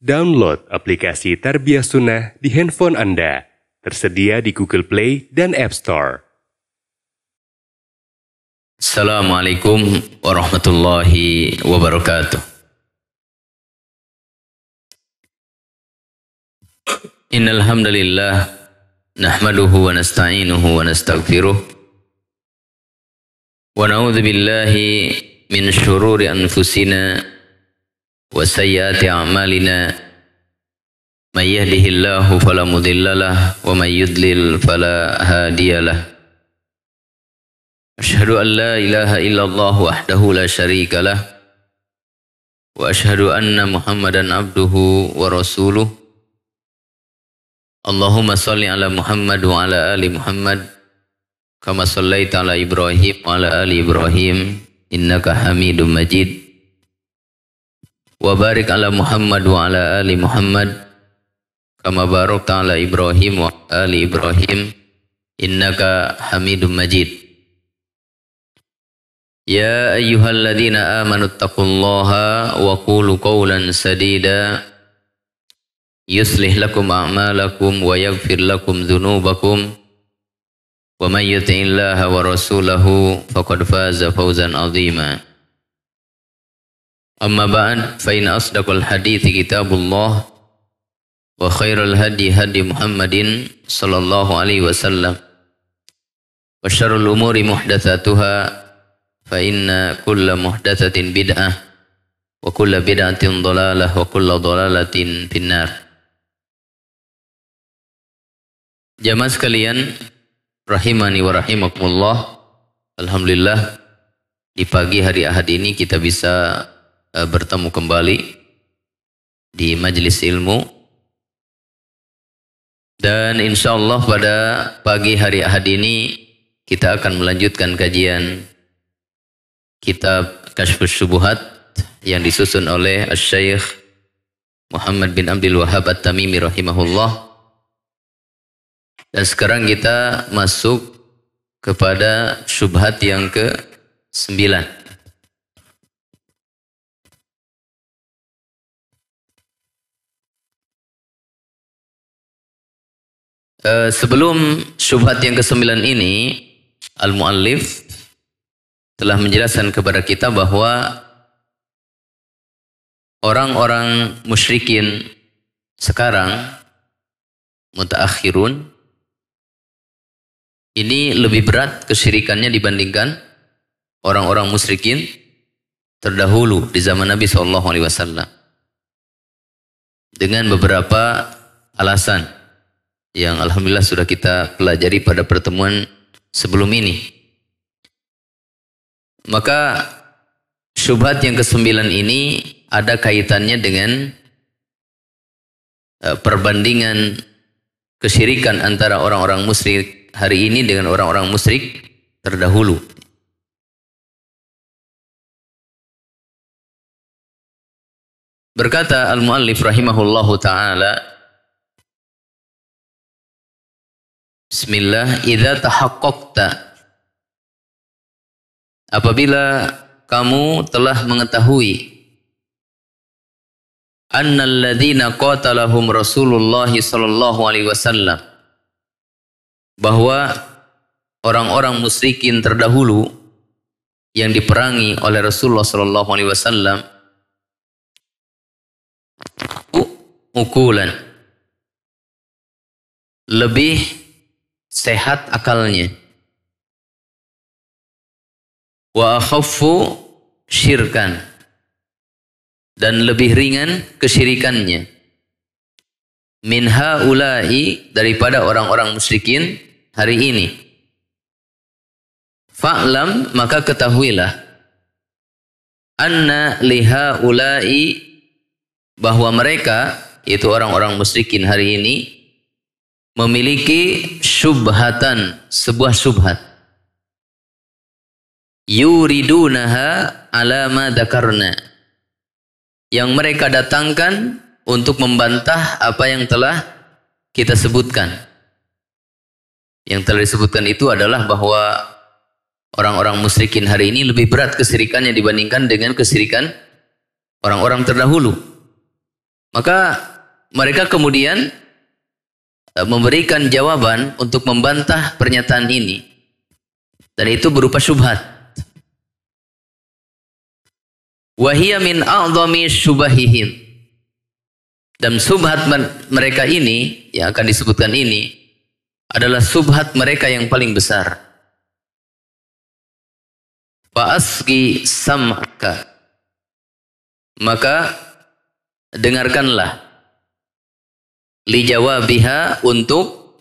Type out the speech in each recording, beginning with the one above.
Download aplikasi Tarbiyah Sunnah di handphone Anda. Tersedia di Google Play dan App Store. Assalamualaikum warahmatullahi wabarakatuh. Innal hamdalillah nahmaduhu wa nasta'inuhu wa nastaghfiruh wa na'udzu billahi min syururi anfusina wa sayyiati a'malina may yahdihillahu fala mudhillalah wa may yudlil fala hadiyalah. Asyhadu an la ilaha illallah wahdahu la syarikalah wa asyhadu anna Muhammadan abduhu wa rasuluh. Allahumma salli ala Muhammad wa ala ali Muhammad kama sallaita ala Ibrahim wa ala ali Ibrahim innaka Hamidum Majid. Wa barik ala Muhammad wa ala ali Muhammad kama barakta ala Ibrahim wa ali Ibrahim innaka Hamidum Majid. Ya ayyuhalladzina amanu taqullaha wa qulu qawlan sadida yuslih lakum a'malakum wa yaghfir lakum dhunubakum wa may yuti'illaha wa rasulahu faqad faza fawzan 'azima. Amma ba'd, fa inna asdaqal hadithi kitabullah wa khairal hadi hadi Muhammadin sallallahu alaihi wasallam wa syarrul umuri muhdatsatuha fa inna kulla muhdatsatin bid'ah wa kulla bid'atin dhalalah wa kulla dhalalatin finnar. Jamaah sekalian rahimani wa rahimakumullah, alhamdulillah di pagi hari Ahad ini kita bisa bertemu kembali di majelis ilmu, dan insyaallah pada pagi hari Ahad ini kita akan melanjutkan kajian kitab Kashfus Syubuhat yang disusun oleh Asy-Syaikh Muhammad bin Abdul Wahhab At-Tamimi rahimahullah. Dan sekarang kita masuk kepada syubhat yang ke-9. Sebelum syubhat yang ke-9 ini, al-muallif telah menjelaskan kepada kita bahwa orang-orang musyrikin sekarang, mutaakhirun, ini lebih berat kesyirikannya dibandingkan orang-orang musyrikin terdahulu di zaman Nabi SAW. Dengan beberapa alasan yang alhamdulillah sudah kita pelajari pada pertemuan sebelum ini. Maka syubhat yang ke-9 ini ada kaitannya dengan perbandingan kesyirikan antara orang-orang musyrik hari ini dengan orang-orang musyrik terdahulu. Berkata al-muallif rahimahullahu ta'ala, Bismillah, idza tahaqqaqta, apabila kamu telah mengetahui annal ladzina qatalahum Rasulullah sallallahu alaihi wasallam, bahwa orang-orang musyrikin terdahulu yang diperangi oleh Rasulullah sallallahu alaihi wasallam ukulan, lebih sehat akalnya, wa akhaffu syirkan, dan lebih ringan kesyirikannya, min haula'i, daripada orang-orang musyrikin hari ini. Fa'lam, maka ketahuilah, anna lihaula'i, bahwa mereka, yaitu orang-orang musyrikin hari ini, memiliki syubhatan, sebuah syubhat, yuridunaha ala ma dzakarna, yang mereka datangkan untuk membantah apa yang telah kita sebutkan. Yang telah disebutkan itu adalah bahwa orang-orang musyrikin hari ini lebih berat kesyirikannya dibandingkan dengan kesyirikan orang-orang terdahulu. Maka mereka kemudian memberikan jawaban untuk membantah pernyataan ini. Dan itu berupa syubhat. Wahiyya min a'dhami syubahihim. Dan subhat mereka ini, yang akan disebutkan ini, adalah subhat mereka yang paling besar. Fa'asqi sam'aka. Maka dengarkanlah li jawabiha untuk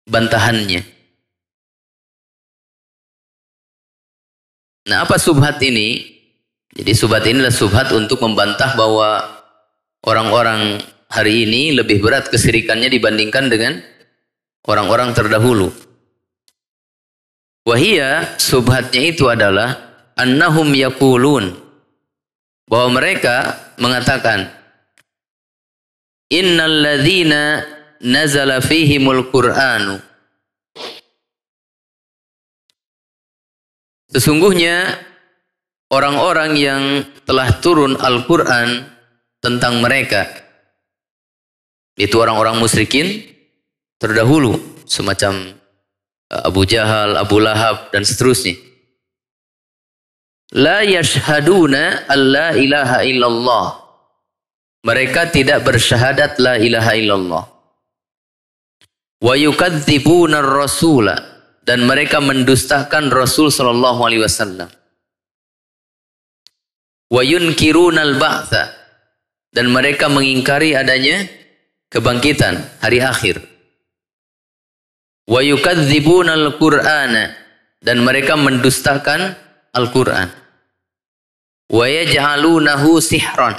bantahannya. Nah, apa subhat ini? Jadi subhat ini adalah subhat untuk membantah bahwa orang-orang hari ini lebih berat kesyirikannya dibandingkan dengan orang-orang terdahulu. Wahia, subhatnya itu adalah annahum yaqulun, bahwa mereka mengatakan innal ladzina nazala fihimul qur'anu, sesungguhnya orang-orang yang telah turun Al-Qur'an tentang mereka, itu orang-orang musyrikin terdahulu, semacam Abu Jahal, Abu Lahab, dan seterusnya. La yashhaduna alla ilaha illallah. Mereka tidak bersyahadat la ilaha illallah. Wa yukadzibuna ar-rasula, dan mereka mendustakan Rasul sallallahu alaihi wasallam. Wa yunkiruna al-ba'tsa, dan mereka mengingkari adanya kebangkitan hari akhir. Wa yukadzibuna al-Qur'ana, dan mereka mendustakan Al-Qur'an. Wa yaj'alunahu sihran,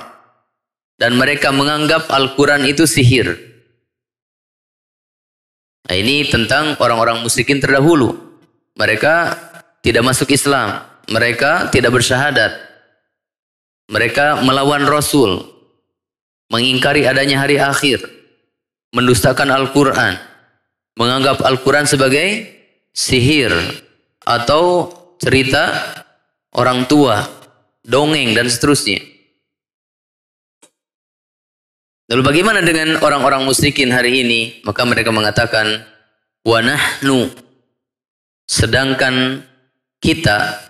dan mereka menganggap Al-Qur'an itu sihir. Nah, ini tentang orang-orang musyrikin terdahulu. Mereka tidak masuk Islam, mereka tidak bersyahadat, mereka melawan Rasul, mengingkari adanya hari akhir, mendustakan Al-Quran, menganggap Al-Quran sebagai sihir atau cerita orang tua, dongeng, dan seterusnya. Lalu bagaimana dengan orang-orang musyrikin hari ini? Maka mereka mengatakan, wa nahnu, sedangkan kita,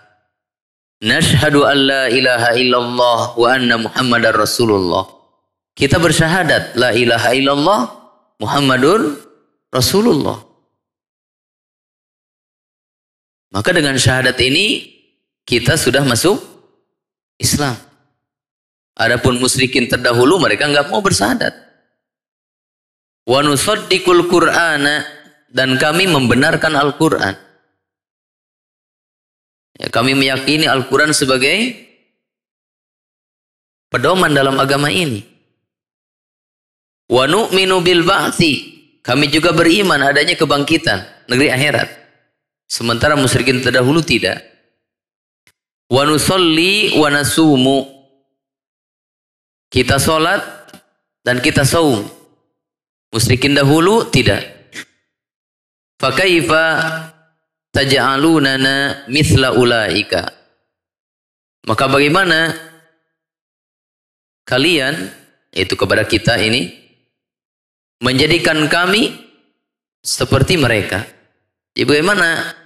nashhadu an la ilaha illallah wa anna Muhammadar Rasulullah. Kita bersyahadat la ilaha illallah Muhammadur Rasulullah. Maka dengan syahadat ini kita sudah masuk Islam. Adapun musyrikin terdahulu mereka enggak mau bersyahadat. Wa nusaddiqul Qur'ana, dan kami membenarkan Al-Qur'an. Ya, kami meyakini Al-Quran sebagai pedoman dalam agama ini. Wa nu'minu bil ba'tsi, kami juga beriman adanya kebangkitan negeri akhirat. Sementara musyrikin terdahulu tidak. Wa nusalli wa nasumu, kita salat dan kita saum. Musyrikin dahulu tidak. Fa kaifa taj'alunana mithla ulaika, maka bagaimana kalian, yaitu kepada kita ini, menjadikan kami seperti mereka? Jadi bagaimana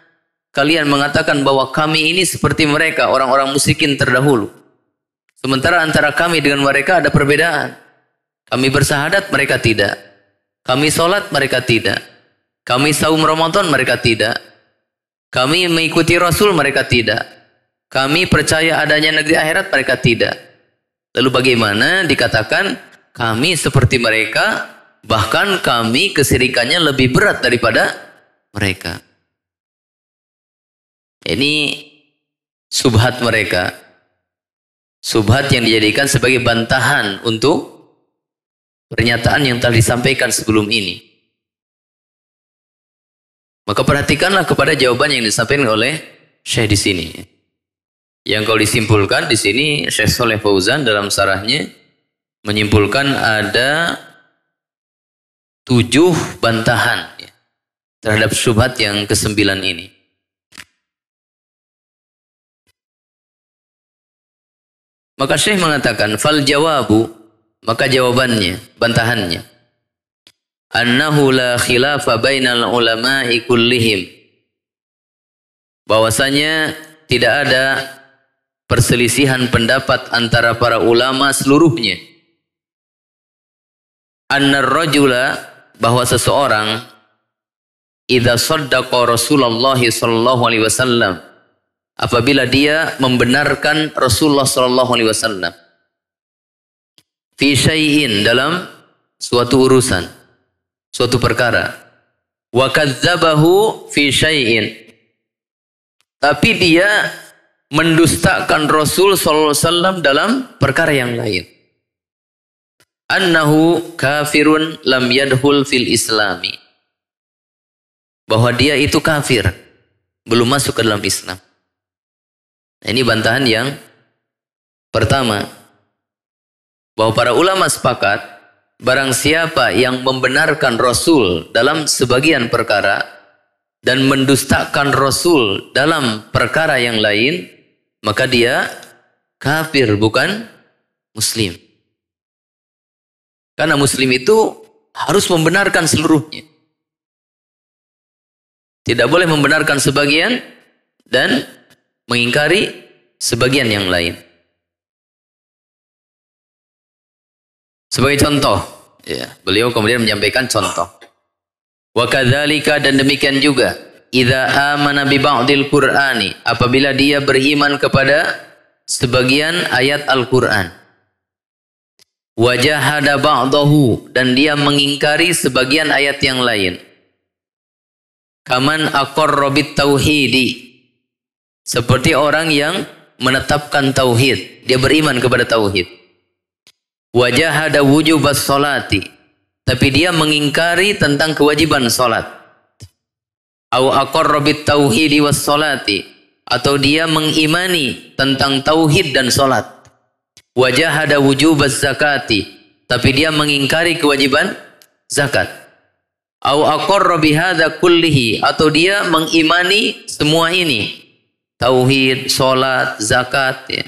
kalian mengatakan bahwa kami ini seperti mereka, orang-orang musyrikin terdahulu, sementara antara kami dengan mereka ada perbedaan. Kami bersyahadat, mereka tidak. Kami sholat, mereka tidak. Kami saum Ramadan, mereka tidak. Kami mengikuti Rasul, mereka tidak. Kami percaya adanya negeri akhirat, mereka tidak. Lalu bagaimana dikatakan kami seperti mereka, bahkan kami kesyirikannya lebih berat daripada mereka? Ini subhat mereka. Subhat yang dijadikan sebagai bantahan untuk pernyataan yang telah disampaikan sebelum ini. Maka perhatikanlah kepada jawaban yang disampaikan oleh Syekh di sini. Yang kalau disimpulkan di sini, Syekh Shalih Fauzan dalam sarahnya menyimpulkan ada 7 bantahan ya, terhadap syubhat yang ke-9 ini. Maka Syekh mengatakan, fal jawabu, Maka jawabannya, bantahannya, annahu la khilafa bainal ulama'i kullihim. Bahwasanya tidak ada perselisihan pendapat antara para ulama seluruhnya. Annar rajula, bahwa seseorang idza saddaqa Rasulullah sallallahu alaihi wasallam, apabila dia membenarkan Rasulullah sallallahu alaihi wasallam fi syai'in, dalam suatu urusan, suatu perkara, wa kadzdzabahu fi syai'in, tapi dia mendustakan Rasul sallallahu alaihi wasallam dalam perkara yang lain, annahu kafirun lam yadkhul fil islami, bahwa dia itu kafir, belum masuk ke dalam Islam. Nah, ini bantahan yang pertama, bahwa para ulama sepakat barang siapa yang membenarkan Rasul dalam sebagian perkara dan mendustakan Rasul dalam perkara yang lain, maka dia kafir, bukan Muslim. Karena Muslim itu harus membenarkan seluruhnya. Tidak boleh membenarkan sebagian dan mengingkari sebagian yang lain. Sebagai contoh, ya, beliau kemudian menyampaikan contoh. Wa kadzalika, dan demikian juga, idza amana bi ba'dil Qur'ani, apabila dia beriman kepada sebagian ayat Al-Qur'an. Wajahada ba'dahu, dan dia mengingkari sebagian ayat yang lain. Kaman aqarra bit tauhidi, seperti orang yang menetapkan tauhid, dia beriman kepada tauhid. Wajahada wujubas salati, tapi dia mengingkari tentang kewajiban salat. Au aqarra bit tauhidi was salati, atau dia mengimani tentang tauhid dan salat. Wajahada wujubaz zakati, tapi dia mengingkari kewajiban zakat. Au aqarra bihadza kullihi, atau dia mengimani semua ini, tauhid, salat, zakat, ya.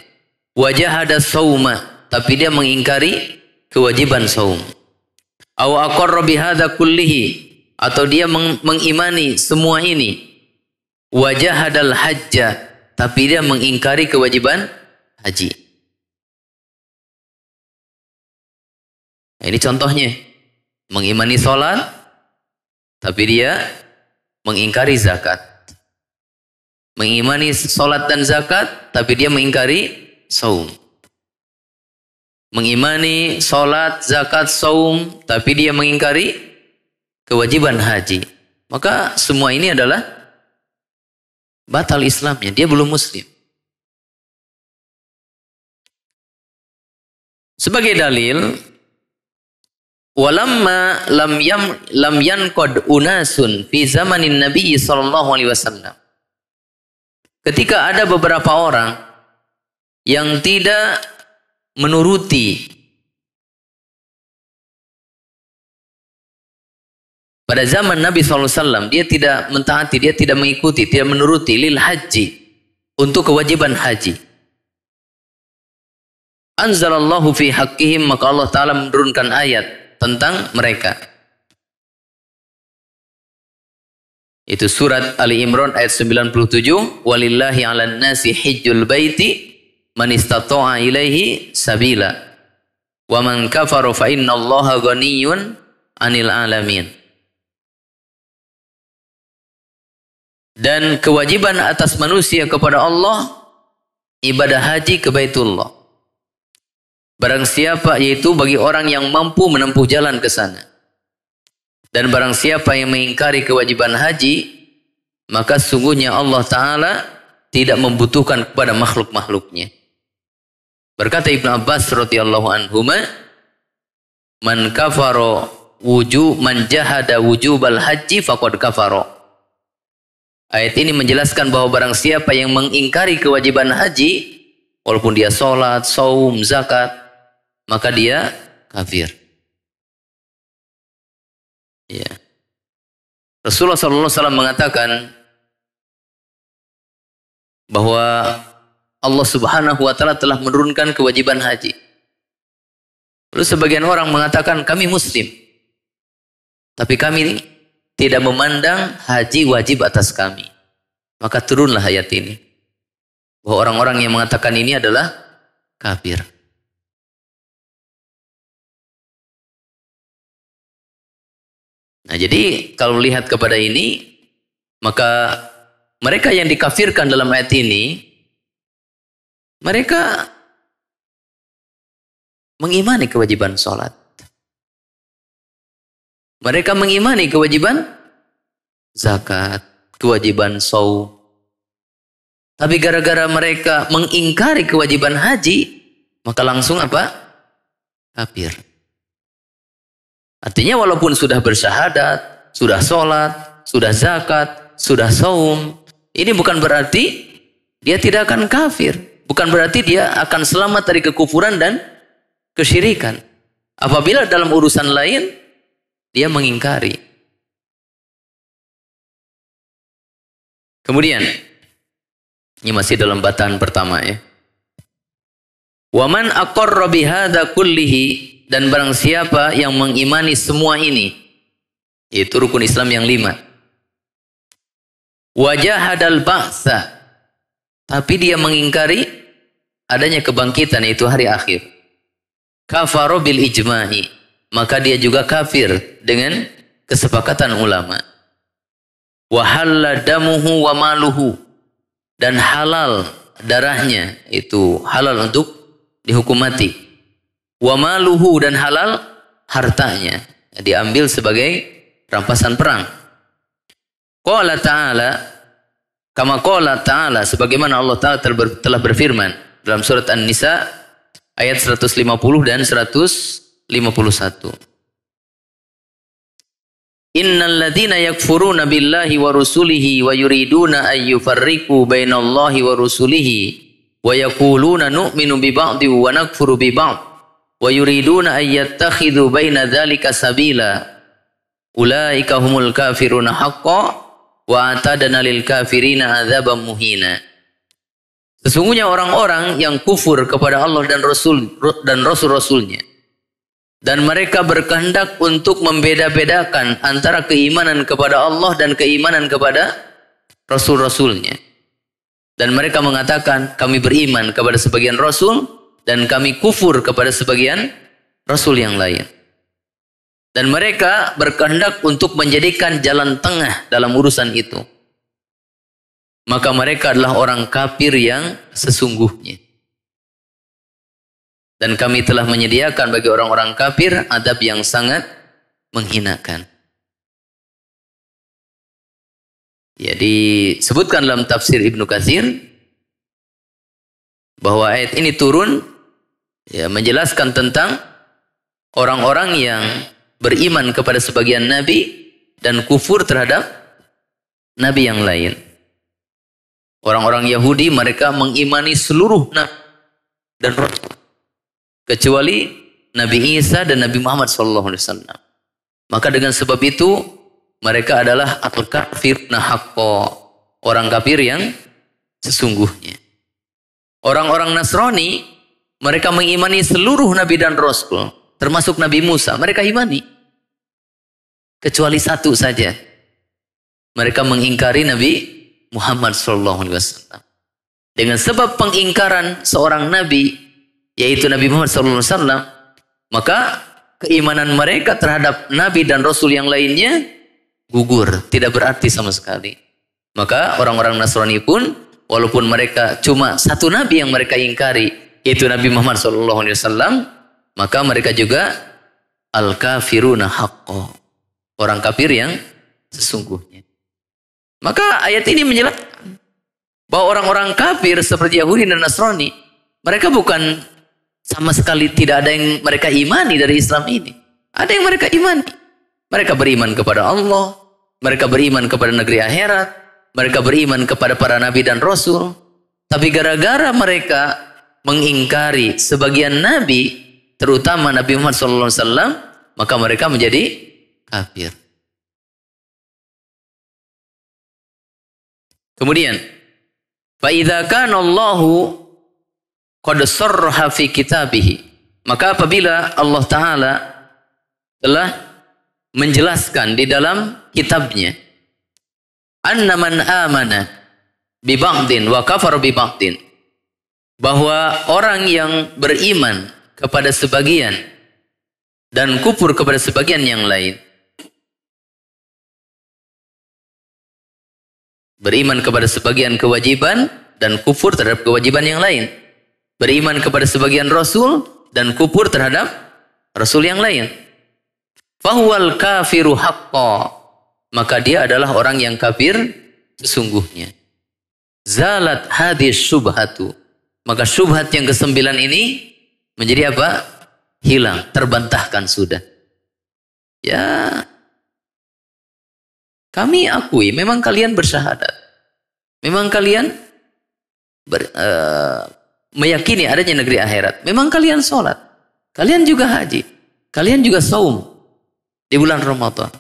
Wajahada sauma, tapi dia mengingkari kewajiban saum. Au aqarra bihadza kullihi, atau dia mengimani semua ini. Wajahadal hajja, tapi dia mengingkari kewajiban haji. Nah, ini contohnya, mengimani sholat, tapi dia mengingkari zakat. Mengimani sholat dan zakat, tapi dia mengingkari saum. Mengimani sholat, zakat, saum, tapi dia mengingkari kewajiban haji. Maka semua ini adalah batal Islamnya, dia belum Muslim. Sebagai dalil, walamma lam yanqad unasun fi zamanin Nabi sallallahu alaihi wasallam. Ketika ada beberapa orang yang tidak menuruti pada zaman Nabi sallallahu alaihi wasallam, dia tidak mentaati, dia tidak mengikuti, tidak menuruti lil haji, untuk kewajiban haji. Anzalallahu fi haqqihim, maka Allah Ta'ala menurunkan ayat tentang mereka. Itu surat Ali Imran ayat 97, walillahi 'alan nasi hijjul baiti man istata'a ilaihi sabila wa man kafara fa innallaha ghaniyyun 'anil 'alamin. Dan kewajiban atas manusia kepada Allah ibadah haji ke Baitullah. Barang siapa, yaitu bagi orang yang mampu menempuh jalan ke sana. Dan barang siapa yang mengingkari kewajiban haji, maka sungguhnya Allah Ta'ala tidak membutuhkan kepada makhluk-makhluknya. Berkata Ibnu Abbas radhiyallahu anhuma, man kafara man jahada wujubal haji faqad kafara. Ayat ini menjelaskan bahwa barang siapa yang mengingkari kewajiban haji, walaupun dia sholat, saum, zakat, maka dia kafir. Ya. Rasulullah SAW mengatakan bahwa Allah Subhanahu wa Ta'ala telah menurunkan kewajiban haji. Lalu sebagian orang mengatakan kami muslim. Tapi kami tidak memandang haji wajib atas kami. Maka turunlah ayat ini. Bahwa orang-orang yang mengatakan ini adalah kafir. Nah jadi kalau lihat kepada ini, maka mereka yang dikafirkan dalam ayat ini, mereka mengimani kewajiban sholat. Mereka mengimani kewajiban zakat, kewajiban shaum. Tapi gara-gara mereka mengingkari kewajiban haji, maka langsung apa? Kafir. Artinya walaupun sudah bersyahadat, sudah sholat, sudah zakat, sudah shaum, ini bukan berarti dia tidak akan kafir. Bukan berarti dia akan selamat dari kekufuran dan kesyirikan. Apabila dalam urusan lain, dia mengingkari. Kemudian, ini masih dalam bacaan pertama ya. Waman aqarra bihadza kullihi, dan barang siapa yang mengimani semua ini, yaitu rukun Islam yang 5. Wajahadal ba'sa, tapi dia mengingkari adanya kebangkitan, yaitu hari akhir. Kafaro bil ijma'i, maka dia juga kafir dengan kesepakatan ulama. Wahalla damuhu wa maluhu, dan halal darahnya, itu halal untuk dihukum mati. Wa maluhu, dan halal hartanya, diambil sebagai rampasan perang. Qala ta'ala, kama qala ta'ala, sebagaimana Allah Ta'ala telah berfirman dalam surat An-Nisa ayat 150 dan 151. Innal ladzina yakfuruna billahi wa rusulihi wa yuriduna an yufarriqu bainallahi wa rusulihi wa yaquluna nu'minu bi ba'di wa nakfuru bi ba'd wa yuriduna an yattakhidhu baina dzalika sabila ulaika humul kafiruna haqqan wa atadna lil kafirina adzaban muhina. Sesungguhnya orang-orang yang kufur kepada Allah dan Rasul-Rasulnya, dan mereka berkehendak untuk membeda-bedakan antara keimanan kepada Allah dan keimanan kepada Rasul-Rasulnya. Dan mereka mengatakan kami beriman kepada sebagian Rasul dan kami kufur kepada sebagian Rasul yang lain. Dan mereka berkehendak untuk menjadikan jalan tengah dalam urusan itu. Maka mereka adalah orang kafir yang sesungguhnya. Dan kami telah menyediakan bagi orang-orang kafir adab yang sangat menghinakan. Ya, disebutkan dalam tafsir Ibnu Katsir bahwa ayat ini turun ya, menjelaskan tentang orang-orang yang beriman kepada sebagian nabi dan kufur terhadap nabi yang lain. Orang-orang Yahudi mereka mengimani seluruh nabi dan rasul kecuali Nabi Isa dan Nabi Muhammad SAW. Maka dengan sebab itu mereka adalah al-kafiruna haqqo, orang kafir yang sesungguhnya. Orang-orang Nasrani mereka mengimani seluruh nabi dan rasul, termasuk Nabi Musa, mereka imani. Kecuali satu saja. Mereka mengingkari Nabi Muhammad SAW. Dengan sebab pengingkaran seorang nabi, yaitu Nabi Muhammad SAW, maka keimanan mereka terhadap nabi dan rasul yang lainnya gugur, tidak berarti sama sekali. Maka orang-orang Nasrani pun, walaupun mereka cuma satu nabi yang mereka ingkari, yaitu Nabi Muhammad SAW, maka mereka juga al-kafiruna haqqo, orang kafir yang sesungguhnya. Maka ayat ini menjelaskan bahwa orang-orang kafir seperti Yahudi dan Nasrani, mereka bukan sama sekali tidak ada yang mereka imani dari Islam ini. Ada yang mereka imani. Mereka beriman kepada Allah, mereka beriman kepada negeri akhirat, mereka beriman kepada para nabi dan rasul. Tapi gara-gara mereka mengingkari sebagian nabi, terutama Nabi Muhammad SAW, maka mereka menjadi kafir. Kemudian, fa idza kana Allahu qad sarraha fi kitabih, Maka apabila Allah Ta'ala telah menjelaskan di dalam kitabnya, anna man amana bi ba'din wa kafar bi ba'din, bahwa orang yang beriman kepada sebagian dan kufur kepada sebagian yang lain, beriman kepada sebagian kewajiban dan kufur terhadap kewajiban yang lain, beriman kepada sebagian rasul dan kufur terhadap rasul yang lain, fahuwal kafiru haqqa, maka dia adalah orang yang kafir sesungguhnya. Zalat hadis syubhatu, maka syubhat yang kesembilan ini menjadi apa? Hilang, terbantahkan sudah. Ya, kami akui memang kalian bersyahadat, memang kalian meyakini adanya negeri akhirat, memang kalian sholat, kalian juga haji, kalian juga saum di bulan Ramadan,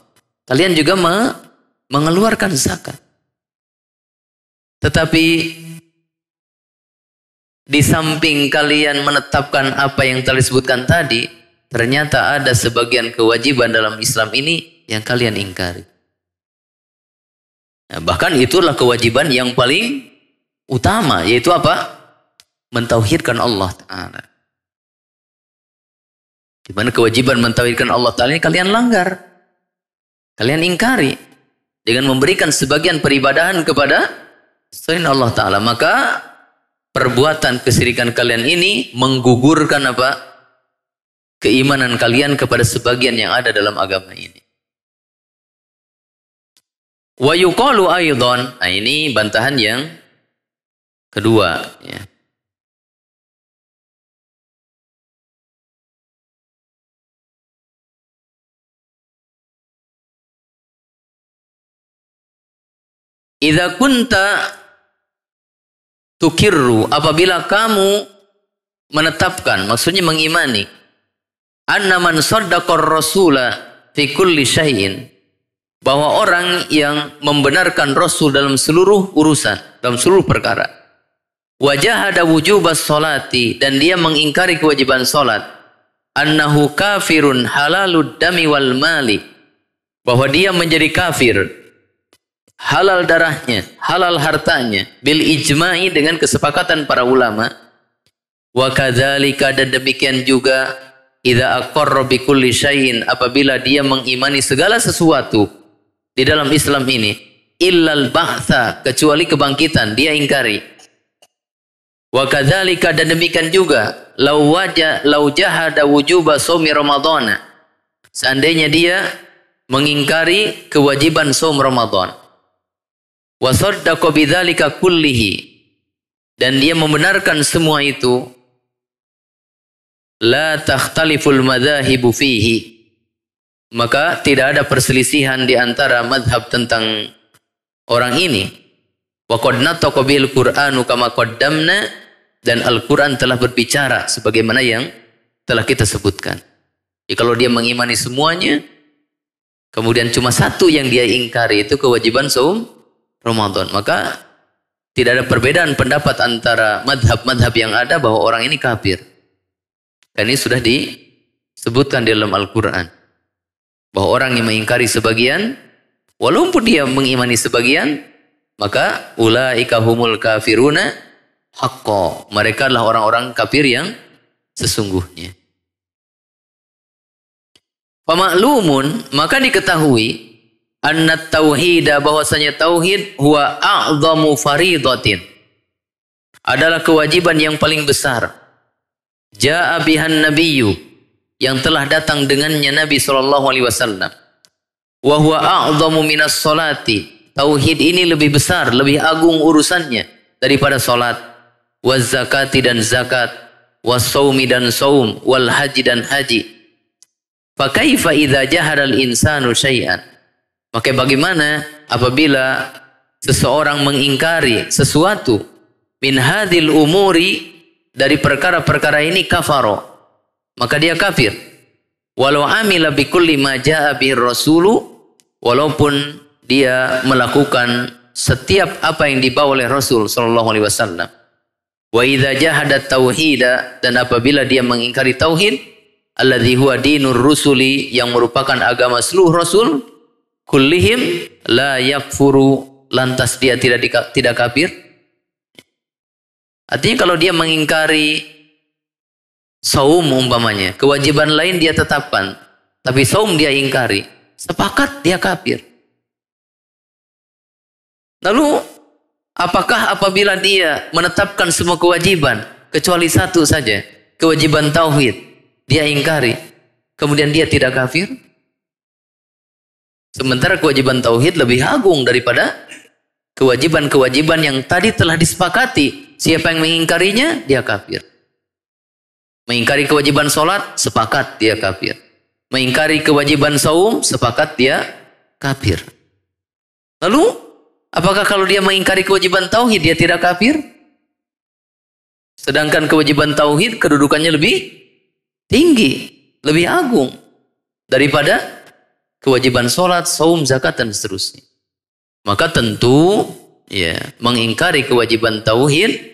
kalian juga mengeluarkan zakat. Tetapi di samping kalian menetapkan apa yang telah disebutkan tadi, ternyata ada sebagian kewajiban dalam Islam ini yang kalian ingkari. Nah, bahkan itulah kewajiban yang paling utama, yaitu apa? Mentauhidkan Allah Ta'ala. Di mana kewajiban mentauhidkan Allah Ta'ala ini kalian langgar, kalian ingkari dengan memberikan sebagian peribadahan kepada selain Allah Ta'ala. Maka perbuatan kesyirikan kalian ini menggugurkan apa? Keimanan kalian kepada sebagian yang ada dalam agama ini. Wa yuqalu aydhan, nah ini bantahan yang kedua, ya. Idza kunta tukirru, apabila kamu menetapkan, maksudnya mengimani, anna man saddaqar rasula fi kulli syai'in, bahwa orang yang membenarkan Rasul dalam seluruh urusan, dalam seluruh perkara, wajahada wujubas sholati, dan dia mengingkari kewajiban salat, annahu kafirun halalud dami wal mali, bahwa dia menjadi kafir, halal darahnya, halal hartanya, bil ijma'i, dengan kesepakatan para ulama. Wa kadzalika, dan demikian juga, idza aqarra bi kulli syai'in, apabila dia mengimani segala sesuatu di dalam Islam ini, illal ba'tsa, kecuali kebangkitan, dia ingkari. Wa kadzalika, dan demikian juga, lau jahada wujuba shaumi ramadhana, seandainya dia mengingkari kewajiban shaum Ramadan, wa saddaqa bidzalika kullihi, dan dia membenarkan semua itu, la takhtaliful madzahibu fihi, maka tidak ada perselisihan di antara mazhab tentang orang ini. Wa qad nataqa bil Qur'anu kama qaddamna, dan Al-Qur'an telah berbicara sebagaimana yang telah kita sebutkan. Jadi kalau dia mengimani semuanya, kemudian cuma satu yang dia ingkari, itu kewajiban saum Ramadan, maka tidak ada perbedaan pendapat antara madhab-madhab yang ada bahwa orang ini kafir. Dan ini sudah disebutkan di dalam Al-Quran, bahwa orang yang mengingkari sebagian, walaupun dia mengimani sebagian, maka ulaika humul kafiruna haqqo, mereka adalah orang-orang kafir yang sesungguhnya. Famaklumun, maka diketahui, anna tauhida, bahwasanya tauhid, huwa a'zamu faridatin, adalah kewajiban yang paling besar. Ja'a bihan nabiyyu, yang telah datang dengannya Nabi SAW. Wa huwa a'zamu minas salati, tauhid ini lebih besar, lebih agung urusannya daripada salat. Waz zakati, dan zakat. Was saumi, dan saum. Wal haji, dan haji. Fa kaifa idza jahara al insanu syai'an, maka bagaimana apabila seseorang mengingkari sesuatu, min hadhil umuri, dari perkara-perkara ini, kafaro, maka dia kafir. Walau amila bikulli ma jaa bihir rasulu, walaupun dia melakukan setiap apa yang dibawa oleh Rasul sallallahu alaihi wasallam. Wa idza jahada tauhida, dan apabila dia mengingkari tauhid, alladzi huwa dinur rusuli, yang merupakan agama seluruh rasul, kullihim la yakfuru, lantas dia tidak kafir. Artinya kalau dia mengingkari saum umpamanya, kewajiban lain dia tetapkan, tapi saum dia ingkari, sepakat dia kafir. Lalu apakah apabila dia menetapkan semua kewajiban kecuali satu saja, kewajiban tauhid, dia ingkari, kemudian dia tidak kafir? Sementara kewajiban tauhid lebih agung daripada kewajiban-kewajiban yang tadi telah disepakati. Siapa yang mengingkarinya, dia kafir. Mengingkari kewajiban sholat, sepakat dia kafir. Mengingkari kewajiban saum, sepakat dia kafir. Lalu apakah kalau dia mengingkari kewajiban tauhid dia tidak kafir? Sedangkan kewajiban tauhid kedudukannya lebih tinggi, lebih agung daripada kewajiban sholat, saum, zakat dan seterusnya. Maka tentu ya, mengingkari kewajiban tauhid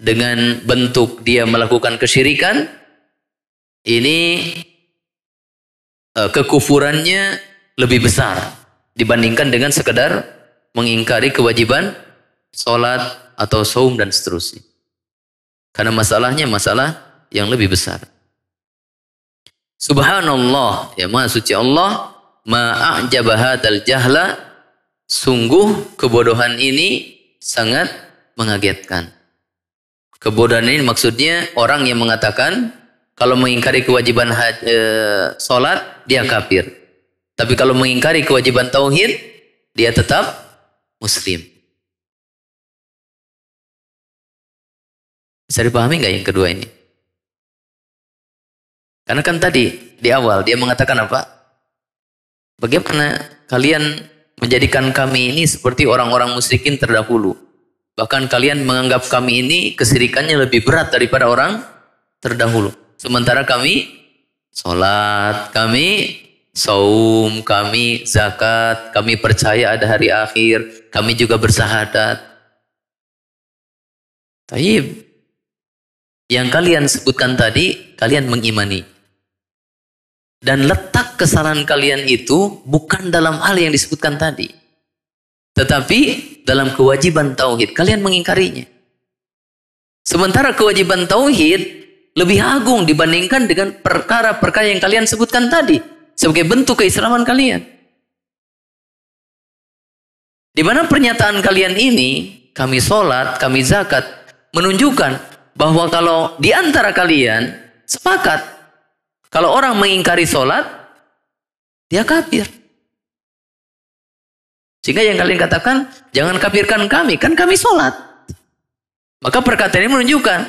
dengan bentuk dia melakukan kesyirikan, ini kekufurannya lebih besar dibandingkan dengan sekedar mengingkari kewajiban sholat atau saum dan seterusnya. Karena masalahnya masalah yang lebih besar. Subhanallah, ya Maha Suci Allah, ma'a'jaba hadzal jahla, sungguh kebodohan ini sangat mengagetkan. Kebodohan ini maksudnya orang yang mengatakan kalau mengingkari kewajiban sholat dia kafir. Tapi kalau mengingkari kewajiban tauhid dia tetap muslim. Bisa dipahami nggak yang kedua ini? Karena kan tadi di awal dia mengatakan apa? Bagaimana kalian menjadikan kami ini seperti orang-orang musyrikin terdahulu? Bahkan kalian menganggap kami ini kesyirikannya lebih berat daripada orang terdahulu. Sementara kami sholat, kami saum, kami zakat, kami percaya ada hari akhir, kami juga bersahadat. Taib. Yang kalian sebutkan tadi, kalian mengimani. Dan letak kesalahan kalian itu bukan dalam hal yang disebutkan tadi. Tetapi dalam kewajiban tauhid, kalian mengingkarinya. Sementara kewajiban tauhid lebih agung dibandingkan dengan perkara-perkara yang kalian sebutkan tadi. Sebagai bentuk keislaman kalian. Di mana pernyataan kalian ini, kami sholat, kami zakat, menunjukkan bahwa kalau di antara kalian sepakat, kalau orang mengingkari sholat, dia kafir. Sehingga yang kalian katakan, jangan kafirkan kami, kan kami sholat. Maka perkataan ini menunjukkan,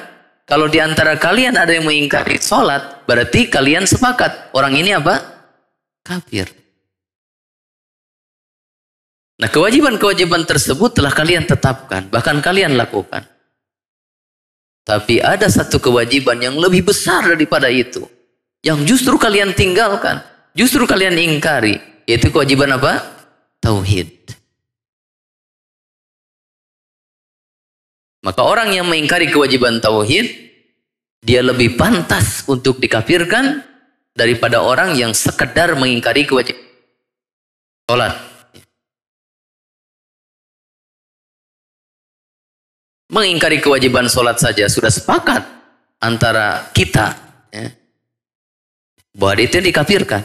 kalau di antara kalian ada yang mengingkari sholat, berarti kalian sepakat. Orang ini apa? Kafir. Nah, kewajiban-kewajiban tersebut telah kalian tetapkan, bahkan kalian lakukan. Tapi ada satu kewajiban yang lebih besar daripada itu, yang justru kalian tinggalkan, justru kalian ingkari, yaitu kewajiban apa? Tauhid. Maka orang yang mengingkari kewajiban tauhid, dia lebih pantas untuk dikafirkan daripada orang yang sekedar mengingkari kewajiban sholat. Mengingkari kewajiban sholat saja sudah sepakat antara kita, ya, bahwa itu dikafirkan.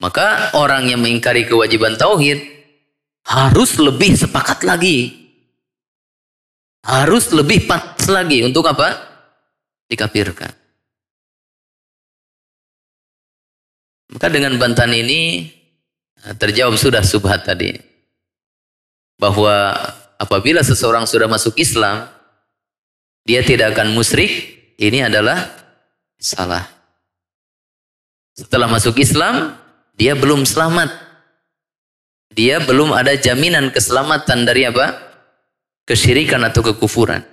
Maka orang yang mengingkari kewajiban tauhid harus lebih sepakat lagi. Harus lebih pantas lagi untuk apa? Dikafirkan. Maka dengan bantahan ini terjawab sudah subhat tadi. Bahwa apabila seseorang sudah masuk Islam, dia tidak akan musyrik, ini adalah salah. Setelah masuk Islam, dia belum selamat. Dia belum ada jaminan keselamatan dari apa? Kesyirikan atau kekufuran.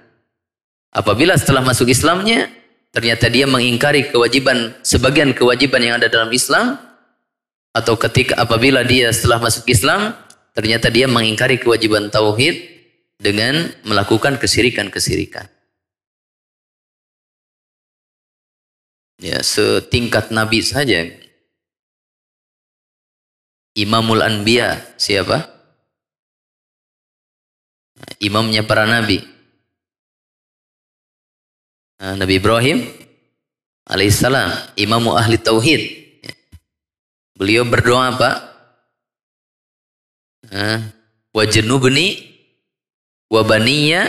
Apabila setelah masuk Islamnya, ternyata dia mengingkari kewajiban, sebagian kewajiban yang ada dalam Islam, atau apabila dia setelah masuk Islam, ternyata dia mengingkari kewajiban tauhid, dengan melakukan kesirikan-kesirikan. Ya, setingkat Nabi saja. Imamul Anbiya, siapa? Imamnya para Nabi. Nabi Ibrahim alaihissalam, imamu ahli tauhid. Beliau berdoa apa? Wajnubni wa baniya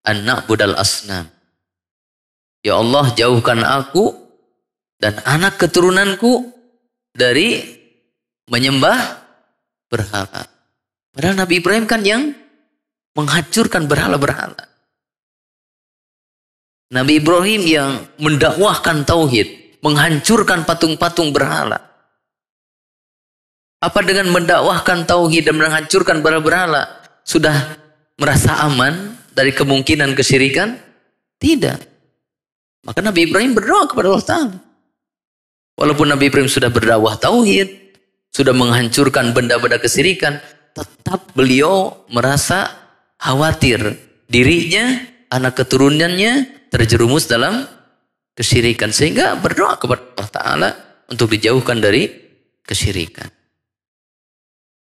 an na'budal asnam. Ya Allah, jauhkan aku dan anak keturunanku dari menyembah berhala. Padahal Nabi Ibrahim kan yang menghancurkan berhala-berhala. Nabi Ibrahim yang mendakwahkan tauhid, menghancurkan patung-patung berhala. Apa dengan mendakwahkan tauhid dan menghancurkan berhala-berhala sudah merasa aman dari kemungkinan kesyirikan? Tidak. Maka Nabi Ibrahim berdoa kepada Allah Ta'ala. Walaupun Nabi Ibrahim sudah berdakwah tauhid, sudah menghancurkan benda-benda kesyirikan, tetap beliau merasa khawatir dirinya, anak keturunannya terjerumus dalam kesyirikan. Sehingga berdoa kepada Allah Ta'ala untuk dijauhkan dari kesyirikan.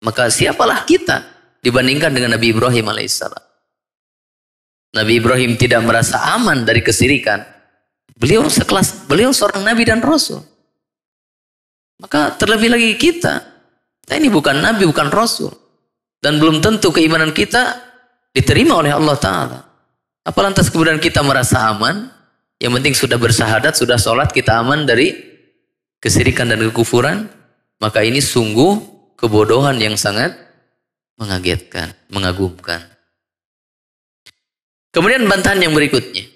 Maka siapalah kita dibandingkan dengan Nabi Ibrahim alaihissalam. Nabi Ibrahim tidak merasa aman dari kesyirikan. Beliau seorang Nabi dan Rasul. Maka terlebih lagi kita ini bukan Nabi, bukan Rasul. Dan belum tentu keimanan kita diterima oleh Allah Ta'ala. Apa lantas kemudian kita merasa aman? Yang penting sudah bersahadat, sudah sholat, kita aman dari kesyirikan dan kekufuran. Maka ini sungguh kebodohan yang sangat mengagetkan, mengagumkan. Kemudian bantahan yang berikutnya.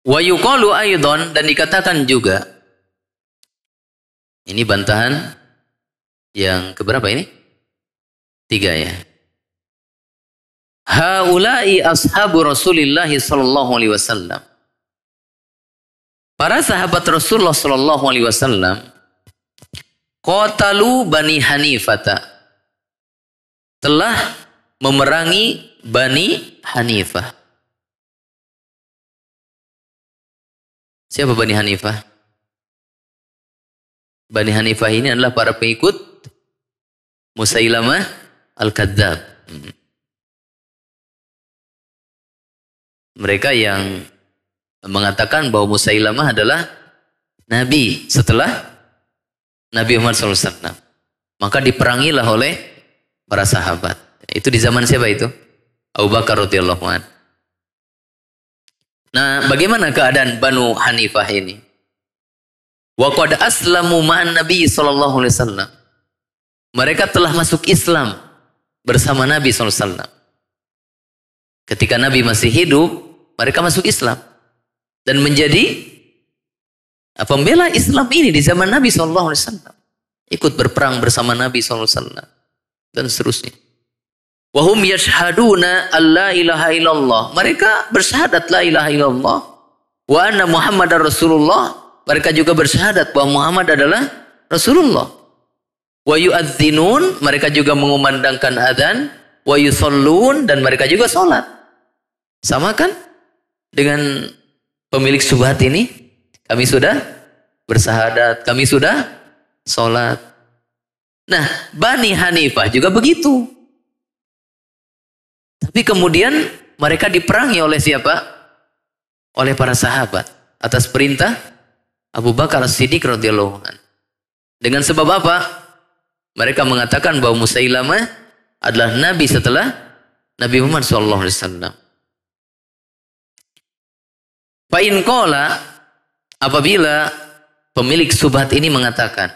Wa yuqalu aydon, dan dikatakan juga, ini bantahan yang keberapa ini? 3 ya. Haula'i ashabu Rasulillah sallallahu alaihi wasallam. Para sahabat Rasulullah sallallahu alaihi wasallam qatalu Bani Hanifata, telah memerangi Bani Hanifah. Siapa Bani Hanifah? Bani Hanifah ini adalah para pengikut Musailamah Al-Kadzab. Mereka yang mengatakan bahwa Musailamah adalah Nabi setelah Nabi Muhammad SAW. Maka diperangilah oleh para sahabat. Itu di zaman siapa itu? Abu Bakar radhiyallahu anhu. Nah, bagaimana keadaan Banu Hanifah ini? Wa qad aslamu ma'an Nabi sallallahu alaihi wasallam. Mereka telah masuk Islam bersama Nabi sallallahu alaihi wasallam. Ketika Nabi masih hidup, mereka masuk Islam dan menjadi pembela Islam ini di zaman Nabi sallallahu alaihi wasallam. Ikut berperang bersama Nabi sallallahu alaihi wasallam dan seterusnya. Wahum yashhaduna alla ilaha illallah. Mereka bersyahadat la ilaha illallah. Wa anna Muhammadar Rasulullah. Mereka juga bersyahadat bahwa Muhammad adalah Rasulullah. Wa yu'adzinun. Mereka juga mengumandangkan adzan. Wa yusallun. Dan mereka juga sholat. Sama kan? Dengan pemilik syubhat ini. Kami sudah bersyahadat. Kami sudah sholat. Nah, Bani Hanifah juga begitu. Tapi kemudian mereka diperangi oleh siapa? Oleh para sahabat atas perintah Abu Bakar As-Siddiq radhiyallahu anhu. Dengan sebab apa? Mereka mengatakan bahwa Musailamah adalah nabi setelah Nabi Muhammad sallallahu alaihi wasallam. Fa in qala, apabila pemilik syubhat ini mengatakan,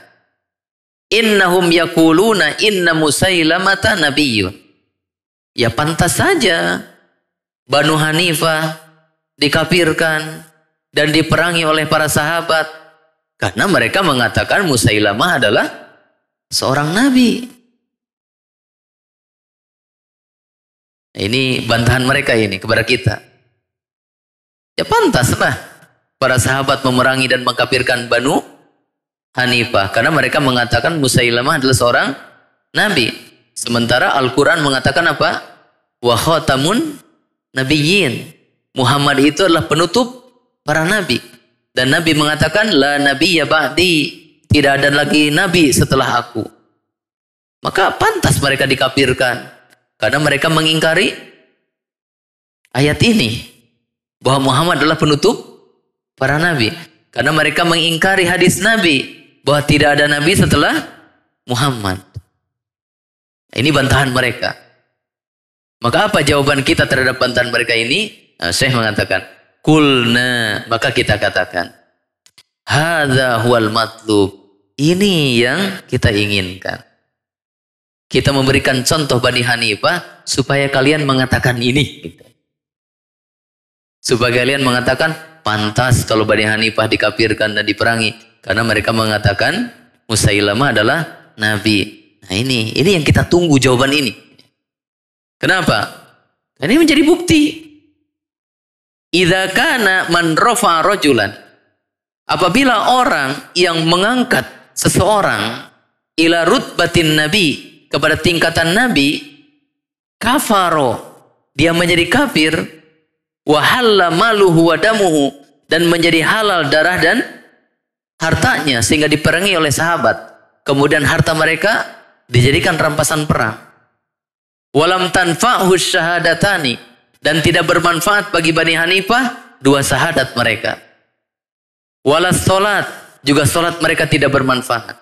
innahum yaquluna inna Musailamata nabiyyun. Ya pantas saja Banu Hanifah dikafirkan dan diperangi oleh para sahabat karena mereka mengatakan Musailamah adalah seorang nabi. Ini bantahan mereka ini kepada kita. Ya pantaslah para sahabat memerangi dan mengkafirkan Banu Hanifah karena mereka mengatakan Musailamah adalah seorang nabi. Sementara Al-Quran mengatakan apa? Wa khatamun nabiyyin. Muhammad itu adalah penutup para nabi. Dan Nabi mengatakan, la nabiyya ba'di. Tidak ada lagi nabi setelah aku. Maka pantas mereka dikafirkan. Karena mereka mengingkari ayat ini. Bahwa Muhammad adalah penutup para nabi. Karena mereka mengingkari hadis Nabi. Bahwa tidak ada nabi setelah Muhammad. Ini bantahan mereka. Maka apa jawaban kita terhadap bantahan mereka ini? Nah, Syekh mengatakan, kulna, maka kita katakan, hadza huwal matlub. Ini yang kita inginkan. Kita memberikan contoh Bani Hanifah supaya kalian mengatakan ini. Supaya kalian mengatakan pantas kalau Bani Hanifah dikafirkan dan diperangi karena mereka mengatakan Musailamah adalah nabi. Nah, ini yang kita tunggu jawaban ini. Kenapa? Karena ini menjadi bukti. Idza kana man rafa rajulan, apabila orang yang mengangkat seseorang ila rutbatin nabi, kepada tingkatan nabi, kafaro, dia menjadi kafir, wa halla maluhu wa damuhu, dan menjadi halal darah dan hartanya sehingga diperangi oleh sahabat. Kemudian harta mereka dijadikan rampasan perang. Walam tanfa'hu syahadatani, dan tidak bermanfaat bagi Bani Hanifah dua syahadat mereka. Walas solat, juga solat mereka tidak bermanfaat.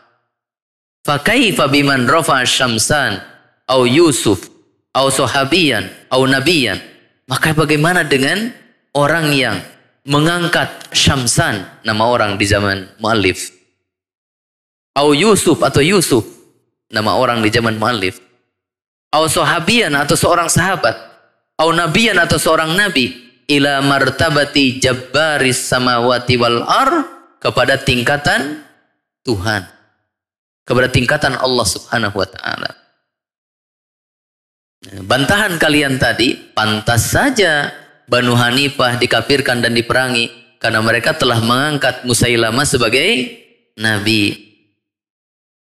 Fakaifa biman rafa syamsan au Yusuf au sahabiyan au nabiyan. Maka bagaimana dengan orang yang mengangkat Syamsan, nama orang di zaman muallif, au Yusuf atau Yusuf, nama orang di zaman muallif, au sahabiyan atau seorang sahabat, au nabiyan atau seorang nabi, ila martabati jabbaris samawati wal ar, kepada tingkatan Tuhan, kepada tingkatan Allah Subhanahu wa taala. Bantahan kalian tadi, pantas saja Banu Hanifah dikafirkan dan diperangi karena mereka telah mengangkat Musailamah sebagai nabi.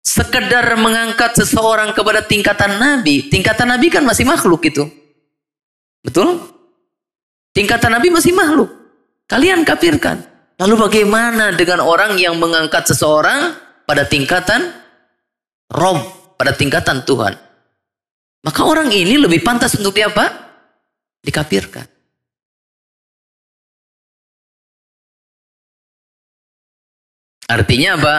Sekedar mengangkat seseorang kepada tingkatan nabi kan masih makhluk itu. Betul? Tingkatan nabi masih makhluk. Kalian kafirkan. Lalu bagaimana dengan orang yang mengangkat seseorang pada tingkatan Rob, pada tingkatan Tuhan? Maka orang ini lebih pantas untuk diapa? Dikafirkan. Artinya apa?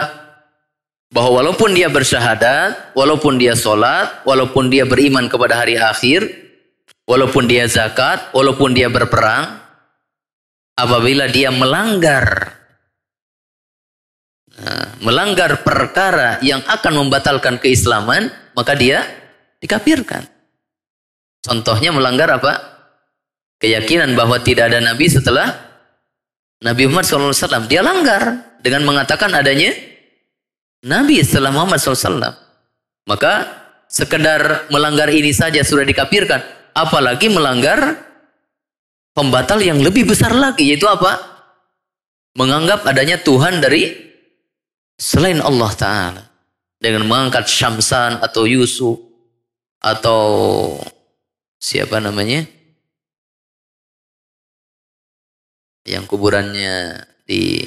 Bahwa walaupun dia bersyahadat, walaupun dia sholat, walaupun dia beriman kepada hari akhir, walaupun dia zakat, walaupun dia berperang, apabila dia melanggar perkara yang akan membatalkan keislaman, maka dia dikafirkan. Contohnya melanggar apa? Keyakinan bahwa tidak ada nabi setelah Nabi Muhammad SAW. Dia langgar dengan mengatakan adanya nabi setelah Muhammad SAW. Maka sekedar melanggar ini saja sudah dikafirkan. Apalagi melanggar pembatal yang lebih besar lagi, yaitu apa? Menganggap adanya Tuhan dari selain Allah Ta'ala. Dengan mengangkat Syamsan atau Yusuf atau siapa namanya yang kuburannya di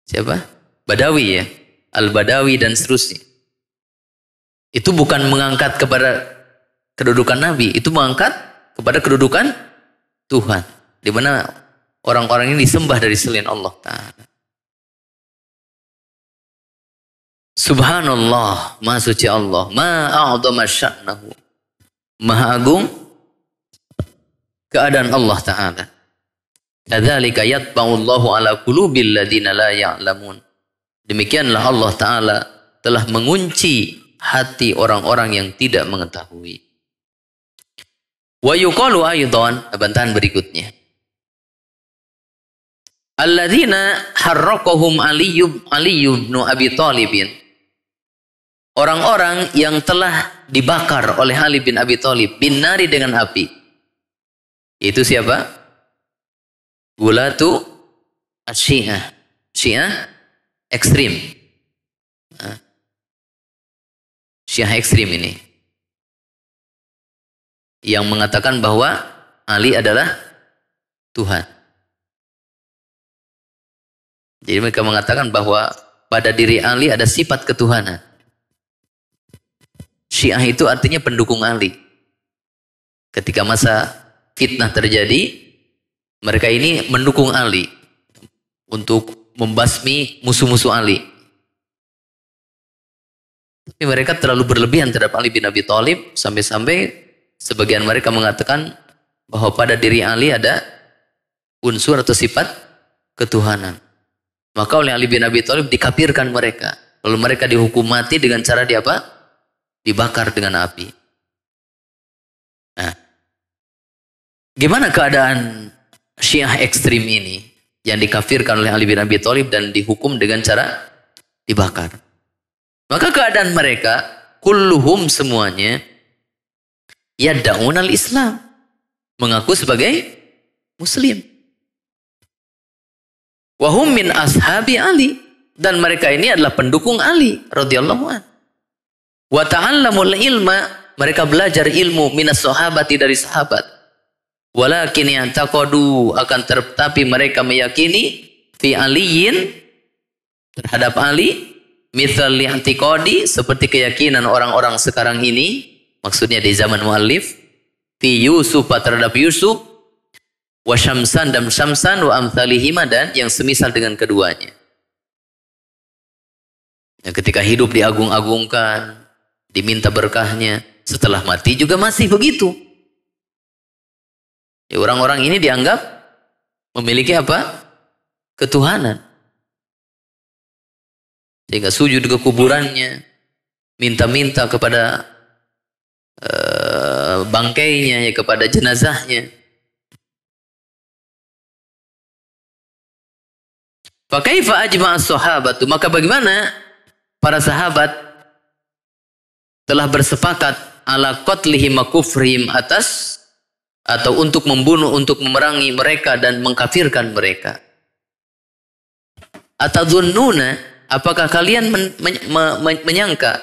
siapa? Badawi ya, Al-Badawi dan seterusnya. Itu bukan mengangkat kepada kedudukan Nabi, itu mengangkat kepada kedudukan Tuhan, di mana orang-orang ini disembah dari selain Allah Ta'ala. Subhanallah, Maha Suci Allah, Ma'a'adhama sya'nahu, Maha Agung keadaan Allah Ta'ala. Kadzalika yatba'ullahu ala qulubil ladzina la ya'lamun. Demikianlah Allah Ta'ala telah mengunci hati orang-orang yang tidak mengetahui. Wa yuqalu aidan, bantahan berikutnya. Alladzina harraqahum Ali ibn Abi Thalib. Orang-orang yang telah dibakar oleh Ali bin Abi Thalib bin nari dengan api. Itu siapa? Gulatu Syiah. Syiah ekstrim. Nah, Syiah ekstrim ini yang mengatakan bahwa Ali adalah Tuhan. Jadi mereka mengatakan bahwa pada diri Ali ada sifat ketuhanan. Syiah itu artinya pendukung Ali. Ketika masa fitnah terjadi, mereka ini mendukung Ali untuk membasmi musuh-musuh Ali. Tapi mereka terlalu berlebihan terhadap Ali bin Abi Thalib, sampai-sampai sebagian mereka mengatakan bahwa pada diri Ali ada unsur atau sifat ketuhanan. Maka oleh Ali bin Abi Thalib dikafirkan mereka. Lalu mereka dihukum mati dengan cara dibakar dengan api. Nah, gimana keadaan Syiah ekstrim ini yang dikafirkan oleh Ali bin Abi Thalib dan dihukum dengan cara dibakar? Maka keadaan mereka kulluhum semuanya yad'un al-Islam, mengaku sebagai muslim. Wahum min ashabi Ali, dan mereka ini adalah pendukung Ali radhiyallahu anhu. Wa ta'allamul ilma, mereka belajar ilmu minas sahabati, dari sahabat. Walakin ya'taqadu, akan tetapi mereka meyakini fi aliyin, terhadap Ali, mithal li'tiqadi, seperti keyakinan orang-orang sekarang ini, maksudnya di zaman muallif, fi Yusuf, terhadap Yusuf, wa Syamsan, dan Syamsan, wa amthalihima, dan yang semisal dengan keduanya. Ya, ketika hidup diagung-agungkan, diminta berkahnya, setelah mati juga masih begitu. Ya, orang-orang ini dianggap memiliki apa? Ketuhanan. Sehingga sujud ke kuburannya, minta-minta kepada bangkainya, ya, kepada jenazahnya. Fakaifa ajma'a as-sahabatu, maka bagaimana para sahabat telah bersepakat ala qatlihim wa kufrihim, atas atau untuk membunuh, untuk memerangi mereka dan mengkafirkan mereka. Atadhunnuna, apakah kalian menyangka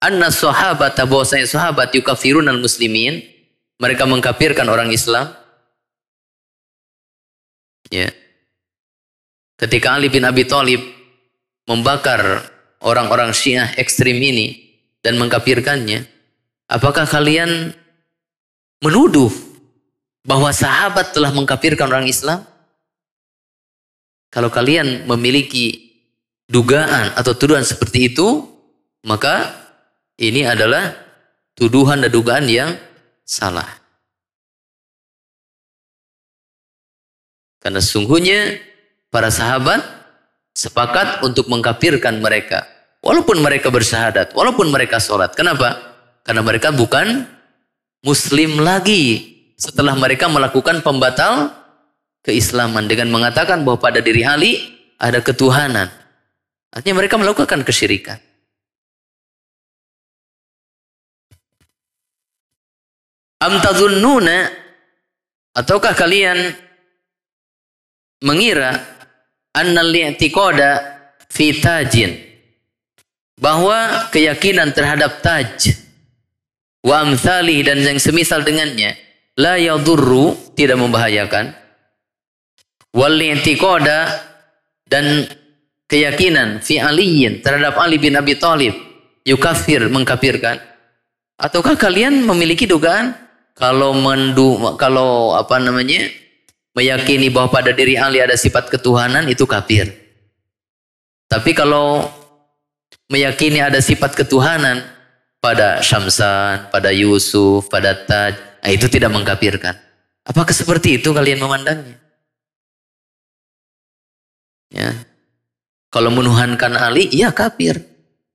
anna sahabata, bahwasanya sahabat yukafirun al-muslimin, mereka mengkafirkan orang Islam? Ya. Ketika Ali bin Abi Thalib membakar orang-orang Syiah ekstrim ini dan mengkafirkannya, apakah kalian menuduh bahwa sahabat telah mengkafirkan orang Islam? Kalau kalian memiliki dugaan atau tuduhan seperti itu, maka ini adalah tuduhan dan dugaan yang salah. Karena sesungguhnya para sahabat sepakat untuk mengkafirkan mereka, walaupun mereka bersyahadat, walaupun mereka sholat. Kenapa? Karena mereka bukan muslim lagi setelah mereka melakukan pembatal keislaman dengan mengatakan bahwa pada diri Ali ada ketuhanan. Artinya mereka melakukan kesyirikan. Am tadhunnuna, ataukah kalian mengira annal li'tiqada fi tajin, bahwa keyakinan terhadap taj wa amsalih, dan yang semisal dengannya, la yadurru, tidak membahayakan, wal li'tiqada, dan keyakinan fi aliyin, terhadap Ali bin Abi Thalib, yukafir, mengkafirkan. Ataukah kalian memiliki dugaan kalau meyakini bahwa pada diri Ali ada sifat ketuhanan, itu kafir. Tapi kalau meyakini ada sifat ketuhanan pada Syamsan, pada Yusuf, pada Taj, itu tidak mengkafirkan. Apakah seperti itu kalian memandangnya? Ya. Kalau menuhankan Ali, iya kafir.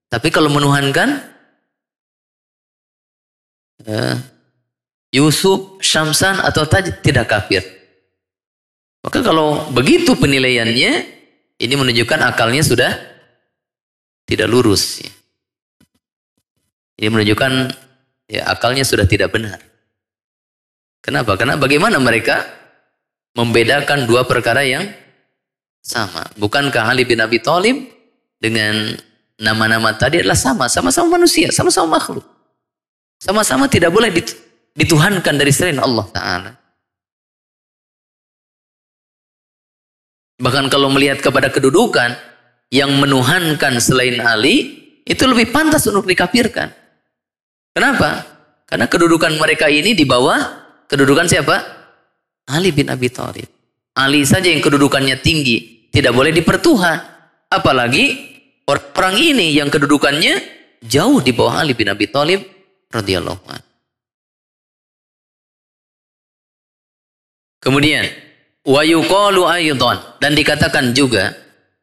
Tapi kalau menuhankan Yusuf, Syamsan, atau Taj, tidak kafir. Maka kalau begitu penilaiannya, ini menunjukkan akalnya sudah tidak lurus. Ini menunjukkan ya, akalnya sudah tidak benar. Kenapa? Karena bagaimana mereka membedakan dua perkara yang sama? Bukankah Ali bin Abi Thalib dengan nama-nama tadi adalah sama-sama manusia, sama-sama makhluk. Sama-sama tidak boleh dituhankan dari selain Allah Ta'ala. Bahkan kalau melihat kepada kedudukan yang menuhankan selain Ali, itu lebih pantas untuk dikafirkan. Kenapa? Karena kedudukan mereka ini di bawah kedudukan siapa? Ali bin Abi Thalib. Ali saja yang kedudukannya tinggi, tidak boleh dipertuhan. Apalagi orang ini yang kedudukannya jauh di bawah Ali bin Abi Thalib radhiyallahu anhu. Kemudian wa yuqalu aidan, dan dikatakan juga,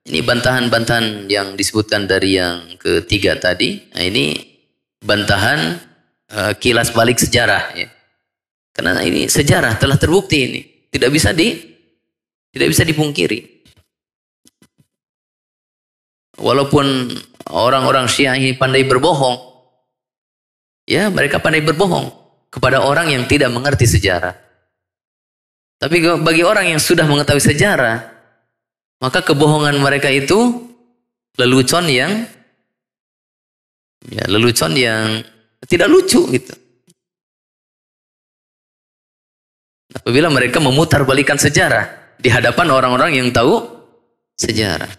ini bantahan-bantahan yang disebutkan dari yang ketiga tadi. Nah, ini bantahan kilas balik sejarah ya. Karena ini sejarah telah terbukti ini, tidak bisa dipungkiri. Walaupun orang-orang Syiah ini pandai berbohong, ya mereka pandai berbohong kepada orang yang tidak mengerti sejarah. Tapi bagi orang yang sudah mengetahui sejarah, maka kebohongan mereka itu lelucon yang tidak lucu gitu. Apabila mereka memutarbalikan sejarah di hadapan orang-orang yang tahu sejarah.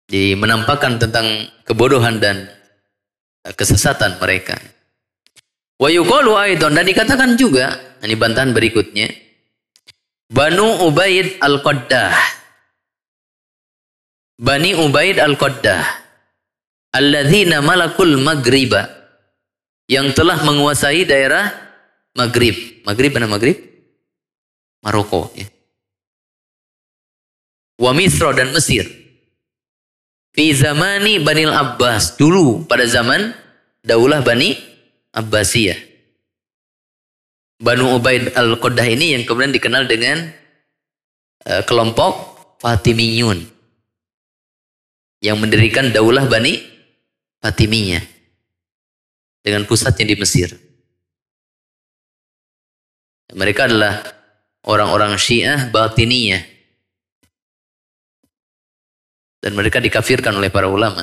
Jadi menampakkan tentang kebodohan dan kesesatan mereka. Wa yuqalu aidan, dan dikatakan juga, ini bantahan berikutnya, Banu Ubaid Al-Qaddah. Bani Ubaid Al-Qaddah. Alladzina malakul Maghriba. Yang telah menguasai daerah Maghrib. Maghrib mana Maghrib? Maroko. Ya. Wa Misra, dan Mesir. Fi zamani Banil Abbas. Dulu pada zaman daulah Bani Abbasiyah. Banu Ubaid Al-Qaddah ini yang kemudian dikenal dengan kelompok Fatimiyun. Yang mendirikan daulah Bani Fatimiyah. Dengan pusatnya di Mesir. Mereka adalah orang-orang Syiah Batiniyah. Dan mereka dikafirkan oleh para ulama.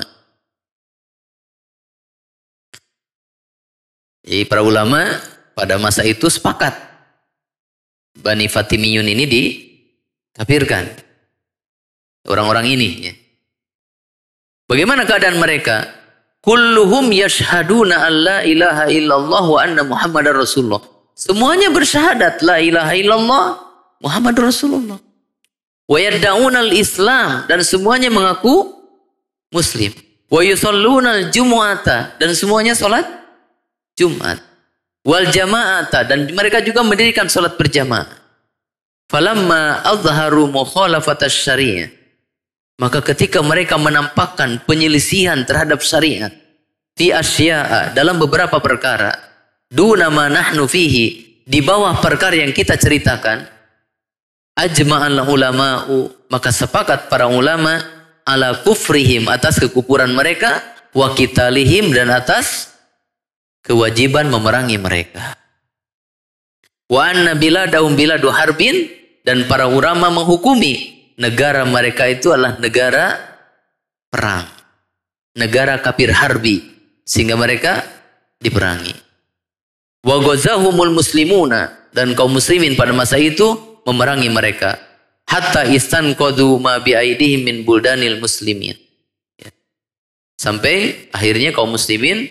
Jadi para ulama pada masa itu sepakat Bani Fatimiyun ini dikafirkan. Orang-orang ini. Ya. Bagaimana keadaan mereka? Kulluhum yashhaduna an la ilaha illallah wa anna Muhammadar Rasulullah. Semuanya bersyahadat la ilaha illallah Muhammadur Rasulullah. Wa yadda'unal Islam, dan semuanya mengaku Muslim. Wa yusallunal Jumu'ata, dan semuanya salat Jumat. Wal jama'ata, dan mereka juga mendirikan salat berjamaah. Falamma azharu mukhalafatas syariah, maka ketika mereka menampakkan penyelisihan terhadap syariat fi asya'a, dalam beberapa perkara, duna ma nahnu fihi, di bawah perkara yang kita ceritakan, ajma'al ulama'u, maka sepakat para ulama ala kufrihim, atas kekufuran mereka, wa qitalihim, dan atas kewajiban memerangi mereka. Wa anna biladahum biladu harbin, dan para ulama menghukumi negara mereka itu adalah negara perang, negara kafir harbi, sehingga mereka diperangi. Wa ghazahumul muslimuna, dan kaum muslimin pada masa itu memerangi mereka, hatta istanqadhu ma bi aidihim min buldanil muslimin. Ya. Sampai akhirnya kaum muslimin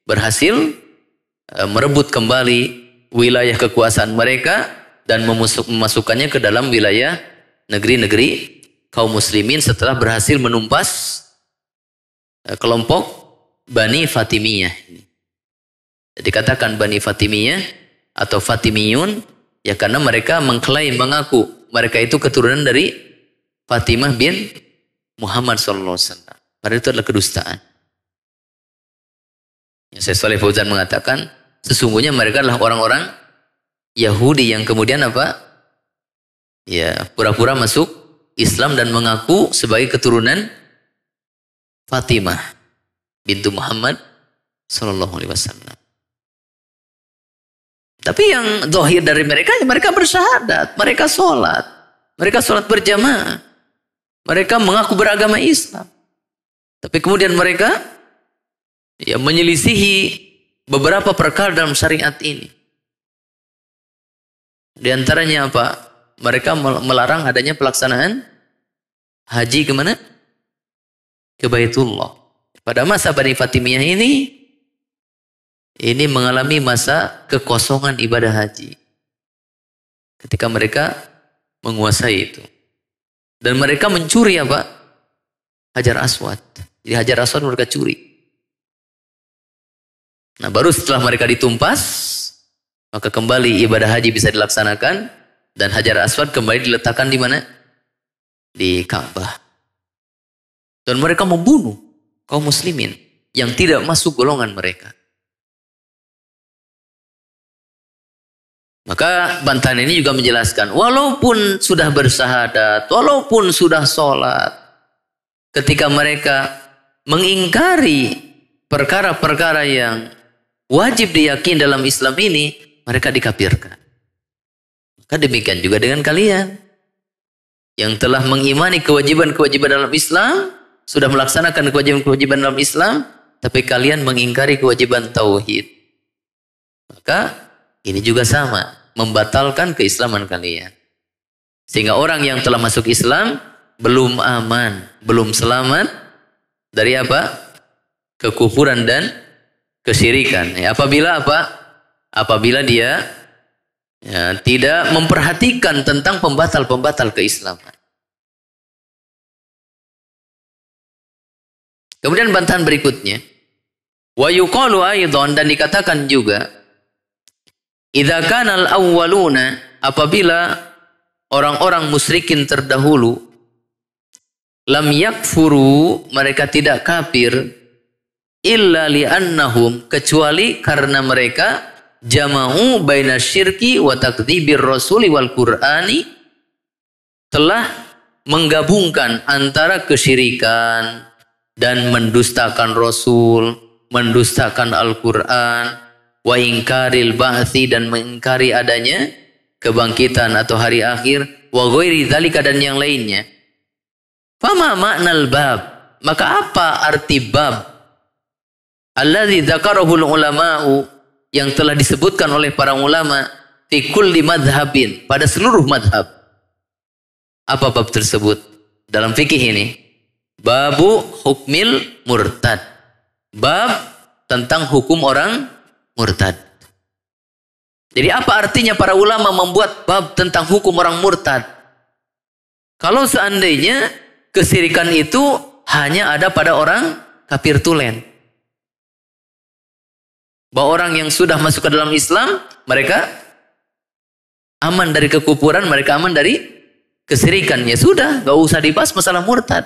berhasil merebut kembali wilayah kekuasaan mereka dan memasukkannya ke dalam wilayah negeri-negeri kaum muslimin setelah berhasil menumpas kelompok Bani Fatimiyah. Dikatakan Bani Fatimiyah atau Fatimiyun ya karena mereka mengklaim, mengaku mereka itu keturunan dari Fatimah bin Muhammad sallallahu alaihi wasallam. Padahal itu adalah kedustaan. Ya, Syekh Shalih Fauzan mengatakan sesungguhnya mereka adalah orang-orang Yahudi yang kemudian apa? Ya, pura-pura masuk Islam dan mengaku sebagai keturunan Fatimah bintu Muhammad sallallahu alaihi wasallam. Tapi yang zahir dari mereka, ya mereka bersyahadat, mereka sholat berjamaah, mereka mengaku beragama Islam. Tapi kemudian mereka ya menyelisihi beberapa perkara dalam syariat ini. Di antaranya apa? Mereka melarang adanya pelaksanaan haji kemana? Ke Baitullah. Pada masa Bani Fatimiyah ini mengalami masa kekosongan ibadah haji. Ketika mereka menguasai itu. Dan mereka mencuri apa? Hajar Aswad. Jadi Hajar Aswad mereka curi. Nah, baru setelah mereka ditumpas, maka kembali ibadah haji bisa dilaksanakan dan Hajar Aswad kembali diletakkan di mana? Di Ka'bah. Dan mereka membunuh kaum muslimin yang tidak masuk golongan mereka. Maka bantahan ini juga menjelaskan, walaupun sudah bersahadat, walaupun sudah sholat, ketika mereka mengingkari perkara-perkara yang wajib diyakini dalam Islam ini, mereka dikafirkan. Maka demikian juga dengan kalian yang telah mengimani kewajiban-kewajiban dalam Islam, sudah melaksanakan kewajiban-kewajiban dalam Islam, tapi kalian mengingkari kewajiban tauhid. Maka ini juga sama, membatalkan keislaman kalian. Sehingga orang yang telah masuk Islam belum aman, belum selamat dari apa? Kekufuran dan kesyirikan. Ya, apabila apa? Apabila dia tidak memperhatikan tentang pembatal-pembatal keislaman. Kemudian bantahan berikutnya, wa yuqalu aidan, dan dikatakan juga, idza kana al-awwaluna, apabila orang-orang musyrikin terdahulu, lam yakfuru, mereka tidak kafir, illa li'annahum, kecuali karena mereka jama'u baina syirki wa takdzibir rasuli wal qur'ani, telah menggabungkan antara kesyirikan dan mendustakan Rasul, mendustakan Al-Quran, wa ingkaril ba'thi, dan mengingkari adanya kebangkitan atau hari akhir, wa ghairi dzalika, dan yang lainnya. Fama ma'nal bab, maka apa arti bab? Alladzi dzakarahul ulama'u, yang telah disebutkan oleh para ulama, fi kulli madhabin, pada seluruh madhab. Apa bab tersebut dalam fikih ini? Babu hukmil murtad. Bab tentang hukum orang murtad. Jadi apa artinya para ulama membuat bab tentang hukum orang murtad? Kalau seandainya kesyirikan itu hanya ada pada orang kafir tulen. Bahwa orang yang sudah masuk ke dalam Islam, mereka aman dari kekufuran, mereka aman dari kesyirikan. Ya sudah, gak usah dibahas masalah murtad.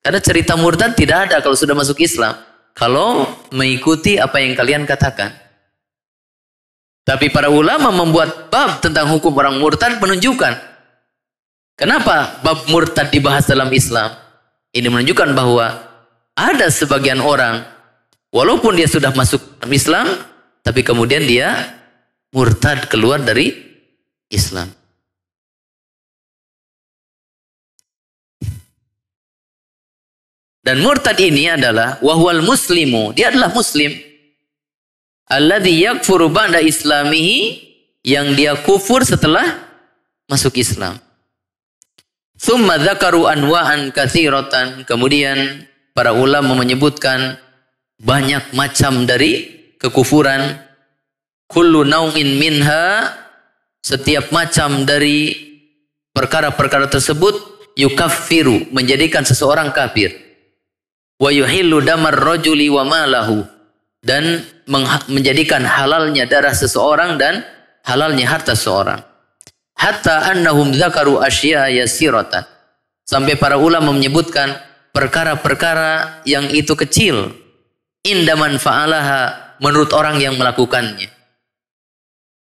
Karena cerita murtad tidak ada kalau sudah masuk Islam. Kalau mengikuti apa yang kalian katakan. Tapi para ulama membuat bab tentang hukum orang murtad menunjukkan. Kenapa bab murtad dibahas dalam Islam? Ini menunjukkan bahwa ada sebagian orang, walaupun dia sudah masuk Islam, tapi kemudian dia murtad, keluar dari Islam. Dan murtad ini adalah wahwal muslimu, dia adalah muslim, alladzi yakfuru ba'da islamihi, yang dia kufur setelah masuk Islam. Tsumma dzakaru anwa'an katsiratan, kemudian para ulama menyebutkan banyak macam dari kekufuran. Kullu nau'in minha, setiap macam dari perkara-perkara tersebut, yukaffiru, menjadikan seseorang kafir. Wa yuhillu damar rajuli wa malahu, dan menjadikan halalnya darah seseorang dan halalnya harta seseorang. Hatta annahum dzakaru asya yasiratan, sampai para ulama menyebutkan perkara-perkara yang itu kecil, indaman fa'alaha, menurut orang yang melakukannya.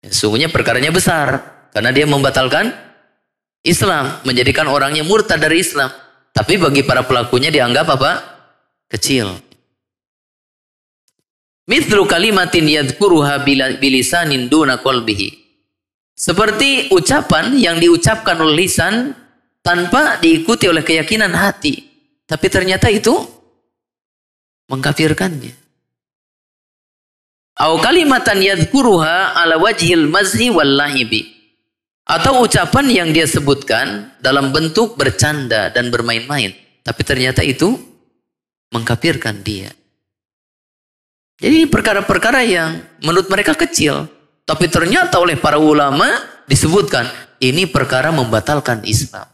Sesungguhnya perkaranya besar, karena dia membatalkan Islam, menjadikan orangnya murtad dari Islam. Tapi bagi para pelakunya dianggap apa? Kecil. Mithlu kalimatin yadhkuruha bilisanin duna qalbihi. Seperti ucapan yang diucapkan oleh lisan tanpa diikuti oleh keyakinan hati. Tapi ternyata itu mengkafirkannya. Au kalimatan yadhkuruha ala wajhil mazhi wal la'ibi. Atau ucapan yang dia sebutkan dalam bentuk bercanda dan bermain-main. Tapi ternyata itu mengkafirkan dia. Jadi perkara-perkara yang menurut mereka kecil. Tapi ternyata oleh para ulama disebutkan. Ini perkara membatalkan Islam.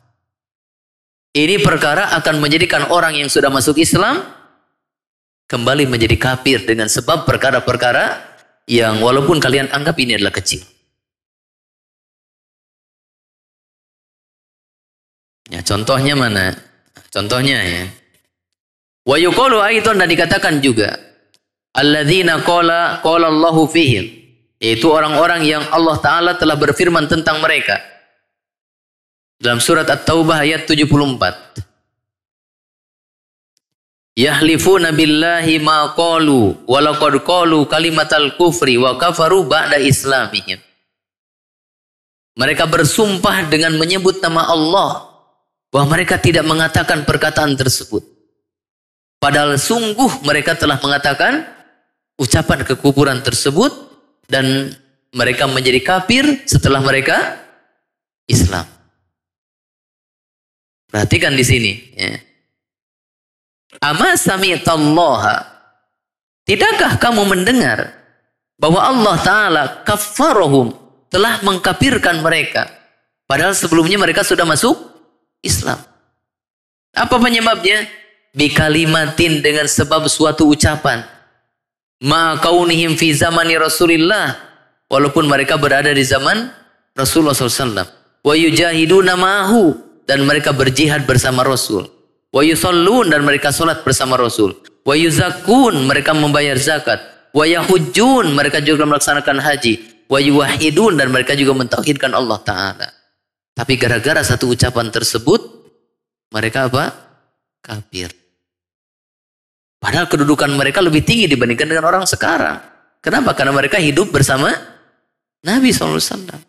Ini perkara akan menjadikan orang yang sudah masuk Islam kembali menjadi kafir dengan sebab perkara-perkara yang walaupun kalian anggap ini adalah kecil. Ya, contohnya mana? Contohnya ya. Wa yuqalu aidan, dan dikatakan juga alladzina qala Allahu fihim, yaitu orang-orang yang Allah Ta'ala telah berfirman tentang mereka. Dalam surat At-Taubah ayat 74. Yahlifuna billahi ma qalu wa laqad qalu kalimatal kufri wa kafaru ba'da islamihim. Mereka bersumpah dengan menyebut nama Allah bahwa mereka tidak mengatakan perkataan tersebut. Padahal sungguh mereka telah mengatakan ucapan kekufuran tersebut dan mereka menjadi kafir setelah mereka Islam. Perhatikan di sini. Ya. Ama sami'tallaha, tidakkah kamu mendengar bahwa Allah Ta'ala kaffarahum, telah mengkafirkan mereka. Padahal sebelumnya mereka sudah masuk Islam. Apa penyebabnya? Bikalimatin, dengan sebab suatu ucapan. Ma kaunihim fi zamani Rasulillah, walaupun mereka berada di zaman Rasulullah SAW. Wa yujahiduna ma'ahu, dan mereka berjihad bersama Rasul. Wa yusallun, dan mereka salat bersama Rasul. Wa yuzakkun, mereka membayar zakat. Wa yahujjun, mereka juga melaksanakan haji. Wa yuwahhidun, dan mereka juga mentauhidkan Allah Ta'ala. Tapi gara-gara satu ucapan tersebut, mereka apa? Kafir. Padahal kedudukan mereka lebih tinggi dibandingkan dengan orang sekarang. Kenapa? Karena mereka hidup bersama Nabi SAW.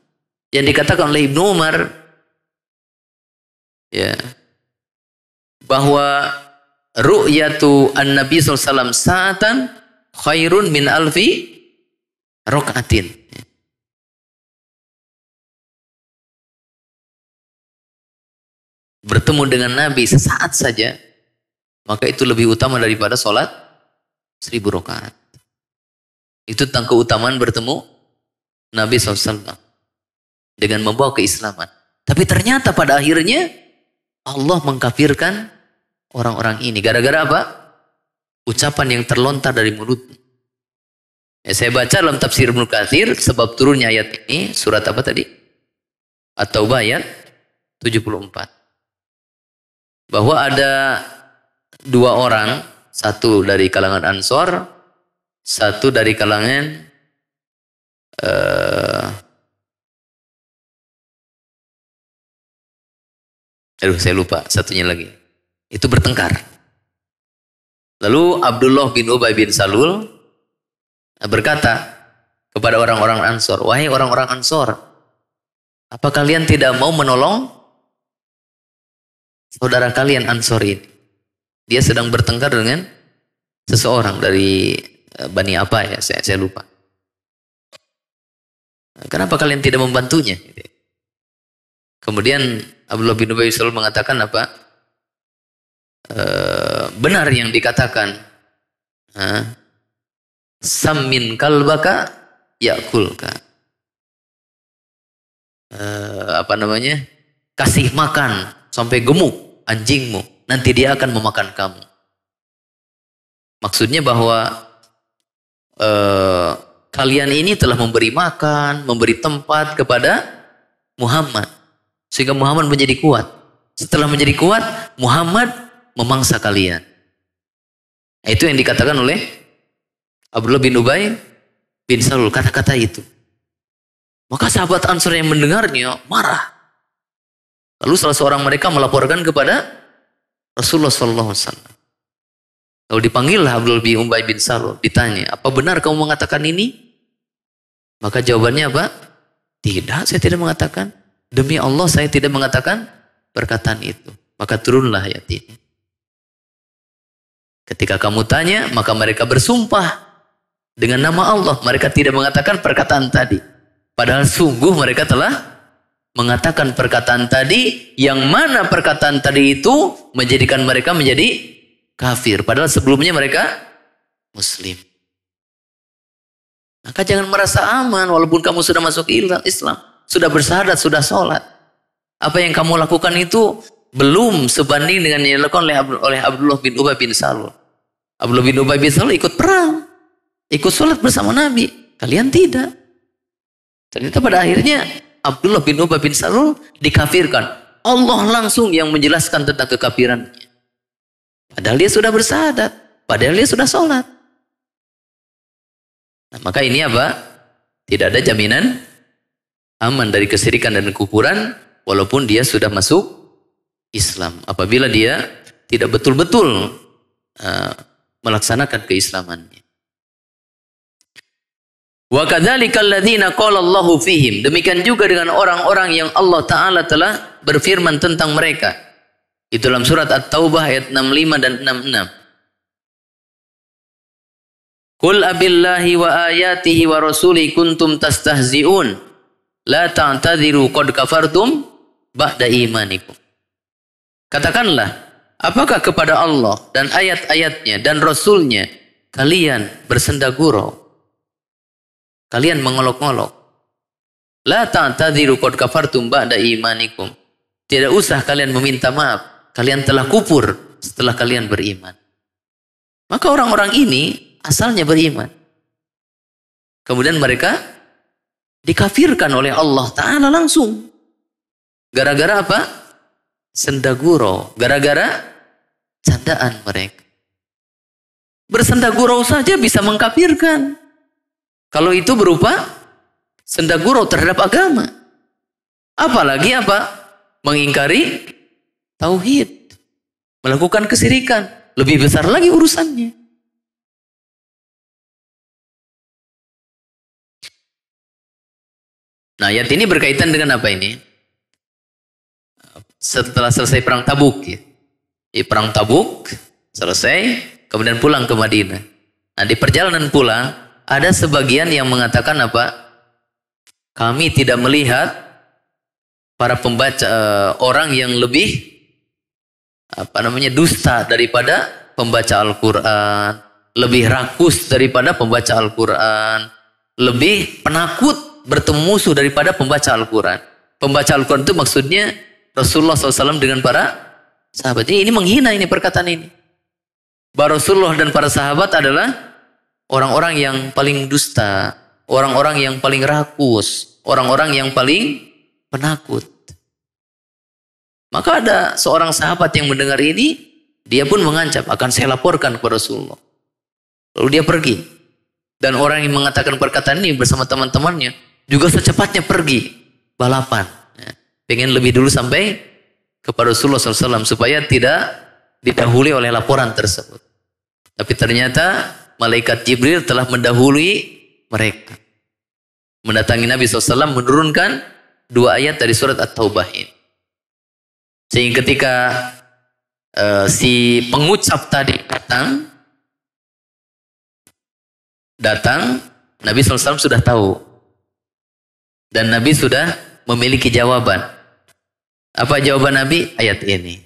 Yang dikatakan oleh Ibnu Umar, ya, bahwa ru'yatu an-nabi SAW sa'atan khairun min alfi rok'atin. Bertemu dengan Nabi sesaat saja, maka itu lebih utama daripada sholat 1000 rakaat. Itu tentang keutamaan bertemu Nabi SAW dengan membawa keislaman. Tapi ternyata pada akhirnya Allah mengkafirkan orang-orang ini. Gara-gara apa? Ucapan yang terlontar dari mulutnya. Ya, saya baca dalam tafsir Ibnu Katsir sebab turunnya ayat ini, surat apa tadi? At-Taubah ayat 74. Bahwa ada dua orang, satu dari kalangan Ansor, satu dari kalangan saya lupa satunya lagi. Itu bertengkar. Lalu Abdullah bin Ubay bin Salul berkata kepada orang-orang Ansor, wahai orang-orang Ansor, apa kalian tidak mau menolong saudara kalian Ansor ini? Dia sedang bertengkar dengan seseorang dari Bani apa ya, saya lupa. Kenapa kalian tidak membantunya? Kemudian Abdullah bin Ubay bin Salul mengatakan apa? Benar yang dikatakan, sammin kalbaka yakulka. Apa namanya? Kasih makan sampai gemuk anjingmu, nanti dia akan memakan kamu. Maksudnya bahwa kalian ini telah memberi makan, memberi tempat kepada Muhammad, sehingga Muhammad menjadi kuat. Setelah menjadi kuat, Muhammad memangsa kalian. Itu yang dikatakan oleh Abdullah bin Ubay bin Salul, kata-kata itu. Maka sahabat Ansor yang mendengarnya marah. Lalu salah seorang mereka melaporkan kepada Rasulullah SAW. Lalu dipanggillah Abdullah bin Ubay bin Salul, ditanya, apa benar kamu mengatakan ini? Maka jawabannya apa? Tidak, saya tidak mengatakan. Demi Allah saya tidak mengatakan perkataan itu. Maka turunlah ayat ini. Ketika kamu tanya, maka mereka bersumpah dengan nama Allah. Mereka tidak mengatakan perkataan tadi. Padahal sungguh mereka telah mengatakan perkataan tadi, yang mana perkataan tadi itu menjadikan mereka menjadi kafir. Padahal sebelumnya mereka Muslim. Maka jangan merasa aman walaupun kamu sudah masuk Islam. Sudah bersyahadat, sudah sholat. Apa yang kamu lakukan itu belum sebanding dengan yang dilakukan oleh Abdullah bin Ubay bin Salul. Abdullah bin Ubay bin Salul ikut perang, ikut sholat bersama Nabi. Kalian tidak. Ternyata pada akhirnya Abdullah bin Ubay bin Salul dikafirkan. Allah langsung yang menjelaskan tentang kekafirannya. Padahal dia sudah bersyahadat, padahal dia sudah sholat. Nah, maka ini apa? Tidak ada jaminan aman dari kesyirikan dan kekufuran walaupun dia sudah masuk Islam. Apabila dia tidak betul-betul melaksanakan keislamannya. Wa kadzalika alladziina qala Allahu fihim. Demikian juga dengan orang-orang yang Allah Ta'ala telah berfirman tentang mereka. Itu dalam surat At-Taubah ayat 65 dan 66. Qul abillahi wa ayatihi wa rasuli kuntum tastahzi'un. La ta'tadiru qad kafartum ba'da imanikum. Katakanlah, apakah kepada Allah dan ayat-ayatnya dan Rasulnya kalian bersenda gurau? Kalian mengolok-olok. La ta'tadiru qad kafartum ba'da imanikum. Tidak usah kalian meminta maaf. Kalian telah kufur setelah kalian beriman. Maka orang-orang ini asalnya beriman. Kemudian mereka dikafirkan oleh Allah Ta'ala langsung. Gara-gara apa? Sendagurau. Gara-gara candaan mereka. Bersendagurau saja bisa mengkafirkan. Kalau itu berupa sendagurau terhadap agama. Apalagi apa? Mengingkari tauhid. Melakukan kesyirikan. Lebih besar lagi urusannya. Nah, ayat ini berkaitan dengan apa ini? Setelah selesai perang Tabuk, ya. Perang Tabuk selesai, kemudian pulang ke Madinah. Nah, di perjalanan pulang ada sebagian yang mengatakan apa? Kami tidak melihat para pembaca orang yang lebih dusta daripada pembaca Al-Qur'an, lebih rakus daripada pembaca Al-Qur'an, lebih penakut bertemu musuh daripada pembaca Al-Quran. Pembaca Al-Quran itu maksudnya Rasulullah SAW dengan para sahabat. Ini menghina ini perkataan ini. Bahwa Rasulullah dan para sahabat adalah orang-orang yang paling dusta, orang-orang yang paling rakus, orang-orang yang paling penakut. Maka ada seorang sahabat yang mendengar ini, dia pun mengancam, akan saya laporkan kepada Rasulullah. Lalu dia pergi. Dan orang yang mengatakan perkataan ini bersama teman-temannya juga secepatnya pergi balapan. Ya, pengen lebih dulu sampai kepada Rasulullah SAW supaya tidak didahului oleh laporan tersebut. Tapi ternyata malaikat Jibril telah mendahului mereka. Mendatangi Nabi SAW menurunkan 2 ayat dari surat At-Taubah ini. Sehingga ketika si pengucap tadi datang, Nabi SAW sudah tahu. Dan Nabi sudah memiliki jawaban. Apa jawaban Nabi? Ayat ini.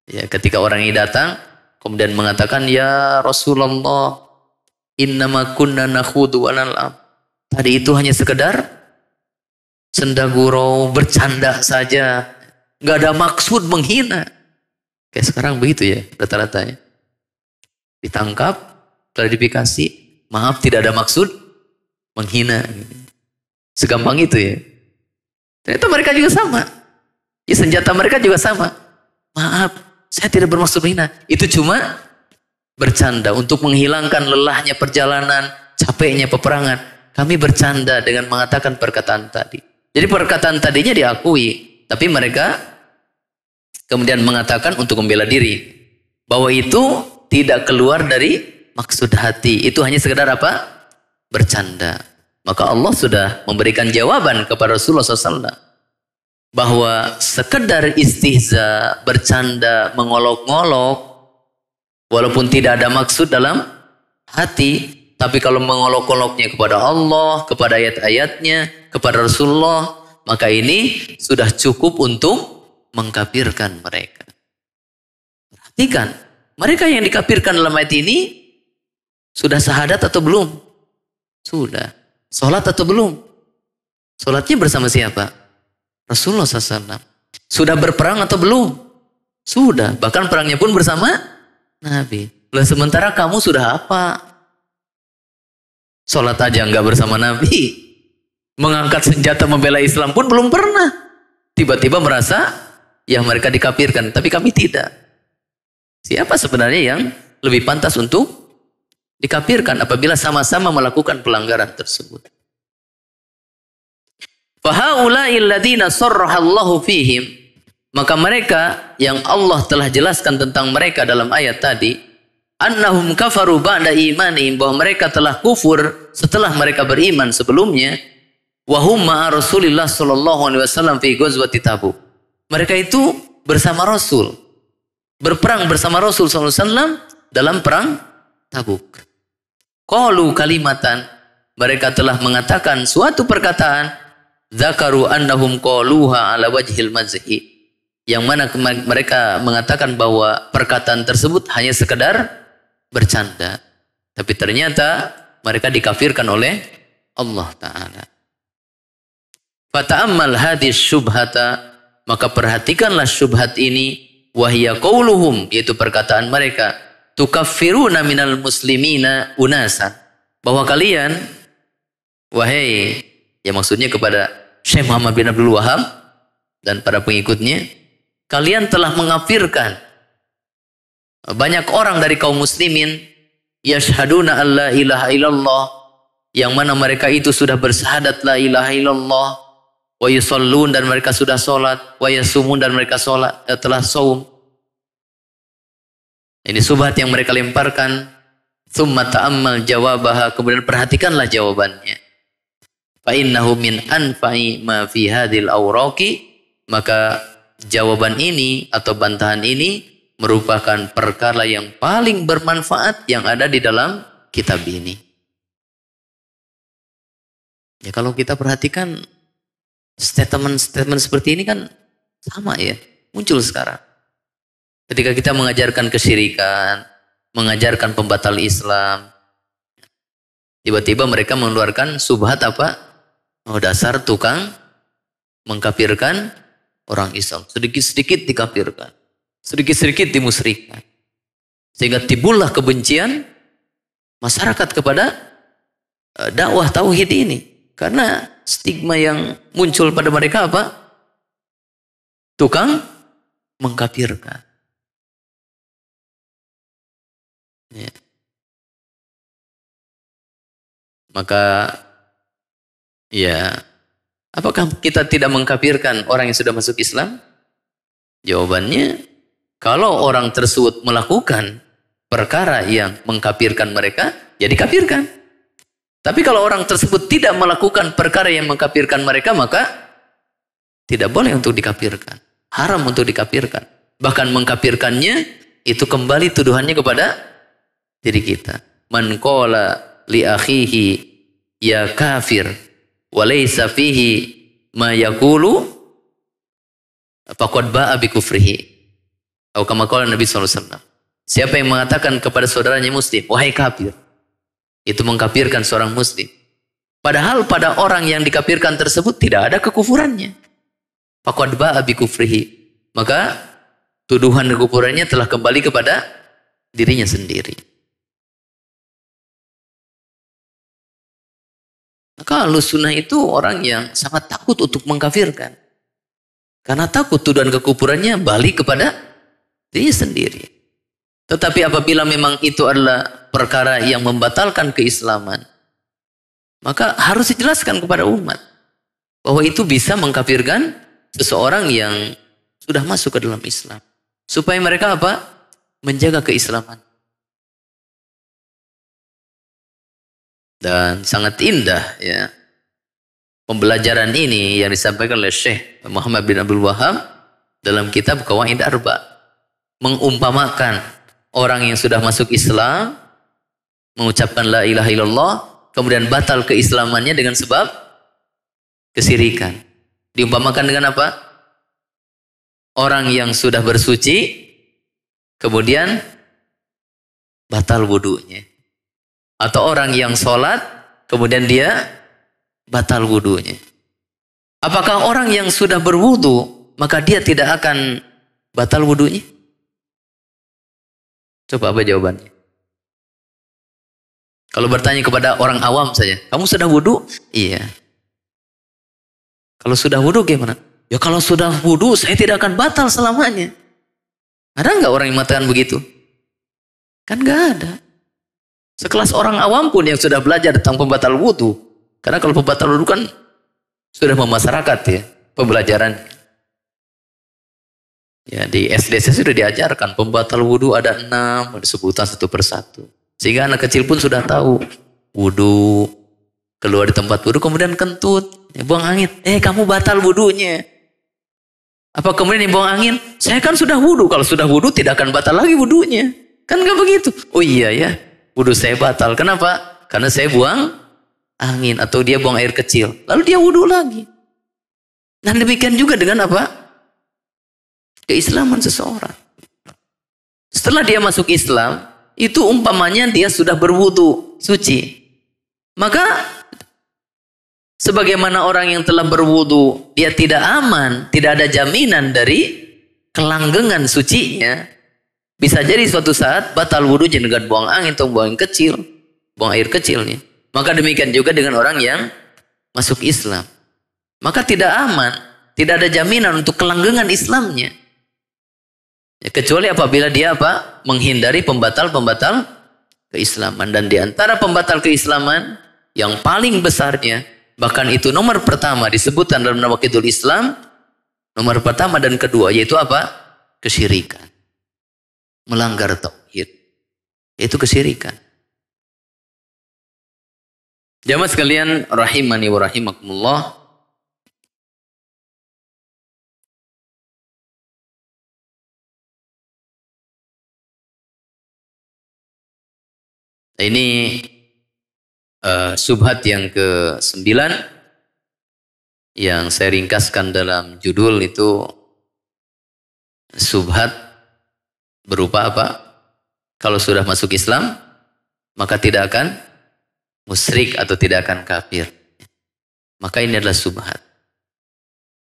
Ya, ketika orang ini datang, kemudian mengatakan, ya Rasulullah, innama kunna nakhudu wa nal'ab. Tadi itu hanya sekedar sendagurau, bercanda saja. Gak ada maksud menghina. Kayak sekarang begitu ya, rata-ratanya. Ditangkap, klarifikasi, maaf tidak ada maksud menghina. Segampang itu ya. Ternyata mereka juga sama. Ya, senjata mereka juga sama. Maaf, saya tidak bermaksud menghina. Itu cuma bercanda untuk menghilangkan lelahnya perjalanan, capeknya peperangan. Kami bercanda dengan mengatakan perkataan tadi. Jadi perkataan tadinya diakui, tapi mereka kemudian mengatakan untuk membela diri bahwa itu tidak keluar dari maksud hati. Itu hanya sekedar apa? Bercanda. Maka Allah sudah memberikan jawaban kepada Rasulullah SAW bahwa sekedar istihza, bercanda, mengolok-ngolok Walaupun tidak ada maksud dalam hati, tapi kalau mengolok-oloknya kepada Allah, kepada ayat-ayatnya, kepada Rasulullah, maka ini sudah cukup untuk mengkafirkan mereka. Perhatikan, mereka yang dikafirkan dalam ayat ini sudah syahadat atau belum? Sudah. Sholat atau belum? Sholatnya bersama siapa? Rasulullah SAW. Sudah berperang atau belum? Sudah. Bahkan perangnya pun bersama Nabi. Lah sementara kamu sudah apa? Sholat aja enggak bersama Nabi. Mengangkat senjata membela Islam pun belum pernah. Tiba-tiba merasa ya mereka dikafirkan. Tapi kami tidak. Siapa sebenarnya yang lebih pantas untuk dikafirkan apabila sama-sama melakukan pelanggaran tersebut? Fahaula'il ladzina sarrahallahu fihim, maka mereka yang Allah telah jelaskan tentang mereka dalam ayat tadi, annahum kafaru ba'da imanihim, bahwa mereka telah kufur setelah mereka beriman sebelumnya, wa hum ma'a Rasulillah sallallahu alaihi wasallam fi ghazwati Tabuk. Mereka itu bersama Rasul, berperang bersama Rasul sallallahu alaihi wasallam dalam perang Tabuk. Qalu kalimatan, mereka telah mengatakan suatu perkataan, zakaru annahum qaluha ala wajhil mazhi, yang mana mereka mengatakan bahwa perkataan tersebut hanya sekedar bercanda, tapi ternyata mereka dikafirkan oleh Allah Ta'ala. Fata'ammal hadis syubhata, maka perhatikanlah syubhat ini, wahya qauluhum, yaitu perkataan mereka, tukaffiruna minal muslimina unasan, bahwa kalian, wahai, ya maksudnya kepada Syekh Muhammad bin Abdul Wahab dan para pengikutnya, kalian telah mengkafirkan banyak orang dari kaum muslimin, yashhaduna alla ilaha illallah, yang mana mereka itu sudah bersyahadat la ilaha illallah, wa yusallun, dan mereka sudah sholat, wa yasumun, dan mereka telah saum. Ini subhat yang mereka lemparkan. Tsumma ta'ammal jawabaha, kemudian perhatikanlah jawabannya. Fa innahu min anfa'i ma fi hadhil awraqi, maka jawaban ini atau bantahan ini merupakan perkara yang paling bermanfaat yang ada di dalam kitab ini. Ya kalau kita perhatikan statement-statement seperti ini kan sama ya, muncul sekarang. Ketika kita mengajarkan kesyirikan, mengajarkan pembatal Islam, tiba-tiba mereka mengeluarkan subhat apa? Oh, dasar tukang mengkafirkan orang Islam. Sedikit-sedikit dikafirkan, sedikit-sedikit dimusyrikkan, sehingga timbullah kebencian masyarakat kepada dakwah tauhid ini, karena stigma yang muncul pada mereka apa? Tukang mengkafirkan. Ya. Maka ya, apakah kita tidak mengkafirkan orang yang sudah masuk Islam? Jawabannya, kalau orang tersebut melakukan perkara yang mengkafirkan mereka, ya dikafirkan. Tapi kalau orang tersebut tidak melakukan perkara yang mengkafirkan mereka, maka tidak boleh untuk dikafirkan. Haram untuk dikafirkan. Bahkan mengkafirkannya itu kembali tuduhannya kepada diri kita. Man qala li akhihi ya kafir wa laysa fihi ma yaqulu faqad ba'a bi kufrihi. Atau kama qala Nabi sallallahu alaihi wasallam. Siapa yang mengatakan kepada saudaranya muslim, wahai kafir, itu mengkafirkan seorang muslim. Padahal pada orang yang dikafirkan tersebut tidak ada kekufurannya. Faqad ba'a bi kufrihi. Maka tuduhan kekufurannya telah kembali kepada dirinya sendiri. Maka Ahlussunnah itu orang yang sangat takut untuk mengkafirkan. Karena takut tuduhan kekufurannya balik kepada dirinya sendiri. Tetapi apabila memang itu adalah perkara yang membatalkan keislaman, maka harus dijelaskan kepada umat bahwa itu bisa mengkafirkan seseorang yang sudah masuk ke dalam Islam. Supaya mereka apa? Menjaga keislaman. Dan sangat indah ya pembelajaran ini yang disampaikan oleh Syekh Muhammad bin Abdul Wahab dalam kitab Qawaid Arba, mengumpamakan orang yang sudah masuk Islam, mengucapkan la ilaha illallah, kemudian batal keislamannya dengan sebab kesyirikan. Diumpamakan dengan apa? Orang yang sudah bersuci, kemudian batal wudunya. Atau orang yang sholat, kemudian dia batal wudunya. Apakah orang yang sudah berwudu, maka dia tidak akan batal wudunya? Coba apa jawabannya? Kalau bertanya kepada orang awam saja, kamu sudah wudu? Iya. Kalau sudah wudu gimana? Ya kalau sudah wudu, saya tidak akan batal selamanya. Ada nggak orang yang mengatakan begitu? Kan nggak ada. Sekelas orang awam pun yang sudah belajar tentang pembatal wudu. Karena kalau pembatal wudu kan sudah memasyarakat ya pembelajaran. Ya di SD saya sudah diajarkan pembatal wudu ada 6, disebutan satu persatu. Sehingga anak kecil pun sudah tahu wudu, keluar di tempat wudu kemudian kentut, ya, buang angin. Kamu batal wudunya. Apa kemudian yang buang angin? Saya kan sudah wudu. Kalau sudah wudu tidak akan batal lagi wudunya. Kan nggak begitu. Oh iya ya. Wudu saya batal. Kenapa? Karena saya buang angin atau dia buang air kecil. Lalu dia wudu lagi. Dan demikian juga dengan apa? Keislaman seseorang. Setelah dia masuk Islam, itu umpamanya dia sudah berwudu suci. Maka sebagaimana orang yang telah berwudu, dia tidak aman, tidak ada jaminan dari kelanggengan sucinya. Bisa jadi suatu saat batal wudu dengan buang angin atau buang kecil, buang air kecilnya. Maka demikian juga dengan orang yang masuk Islam. Maka tidak aman, tidak ada jaminan untuk kelanggengan Islamnya. Ya, kecuali apabila dia apa? Menghindari pembatal-pembatal keislaman. Dan di antara pembatal keislaman yang paling besarnya, bahkan itu nomor pertama disebutkan dalam Nawaqidul Islam, nomor pertama dan kedua yaitu apa? Kesyirikan. Melanggar tauhid. Itu kesyirikan. Jamaah sekalian rahimani wa rahimakumullah. Ini subhat yang ke-9 yang saya ringkaskan dalam judul itu subhat berupa apa? Kalau sudah masuk Islam, maka tidak akan musyrik atau tidak akan kafir. Maka ini adalah subhat.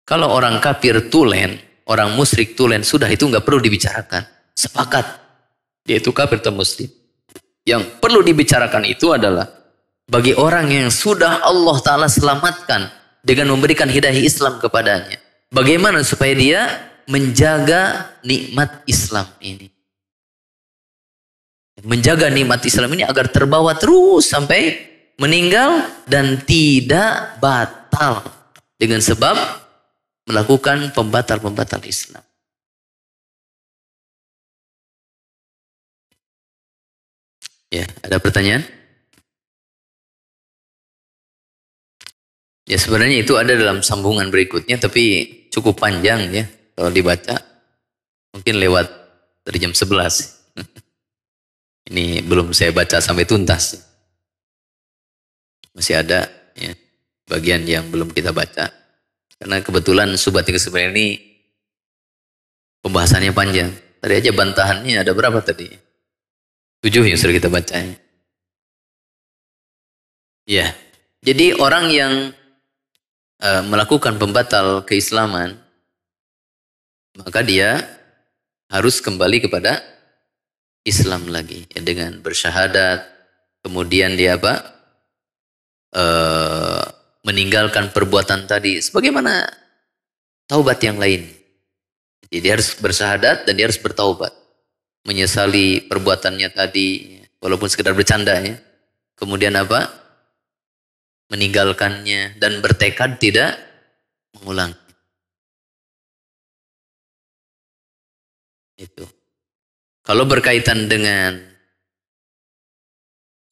Kalau orang kafir tulen, orang musyrik tulen, sudah itu nggak perlu dibicarakan. Sepakat. Dia itu kafir atau muslim. Yang perlu dibicarakan itu adalah bagi orang yang sudah Allah Ta'ala selamatkan dengan memberikan hidayah Islam kepadanya. Bagaimana supaya dia menjaga nikmat Islam ini. Menjaga nikmat Islam ini agar terbawa terus sampai meninggal dan tidak batal dengan sebab melakukan pembatal-pembatal Islam. Ya, ada pertanyaan? Ya sebenarnya itu ada dalam sambungan berikutnya tapi cukup panjang ya. Kalau dibaca mungkin lewat dari jam 11. Ini belum saya baca sampai tuntas. Masih ada ya, bagian yang belum kita baca. Karena kebetulan subhat yang sebenarnya ini pembahasannya panjang. Tadi aja bantahannya ada berapa tadi? 7 yang sudah kita baca. Ya, jadi orang yang melakukan pembatal keislaman, maka dia harus kembali kepada Islam lagi ya, dengan bersyahadat, kemudian dia apa? Meninggalkan perbuatan tadi sebagaimana taubat yang lain. Jadi dia harus bersyahadat dan dia harus bertaubat, menyesali perbuatannya tadi walaupun sekedar bercanda ya. Kemudian apa? Meninggalkannya dan bertekad tidak mengulang. Itu. Kalau berkaitan dengan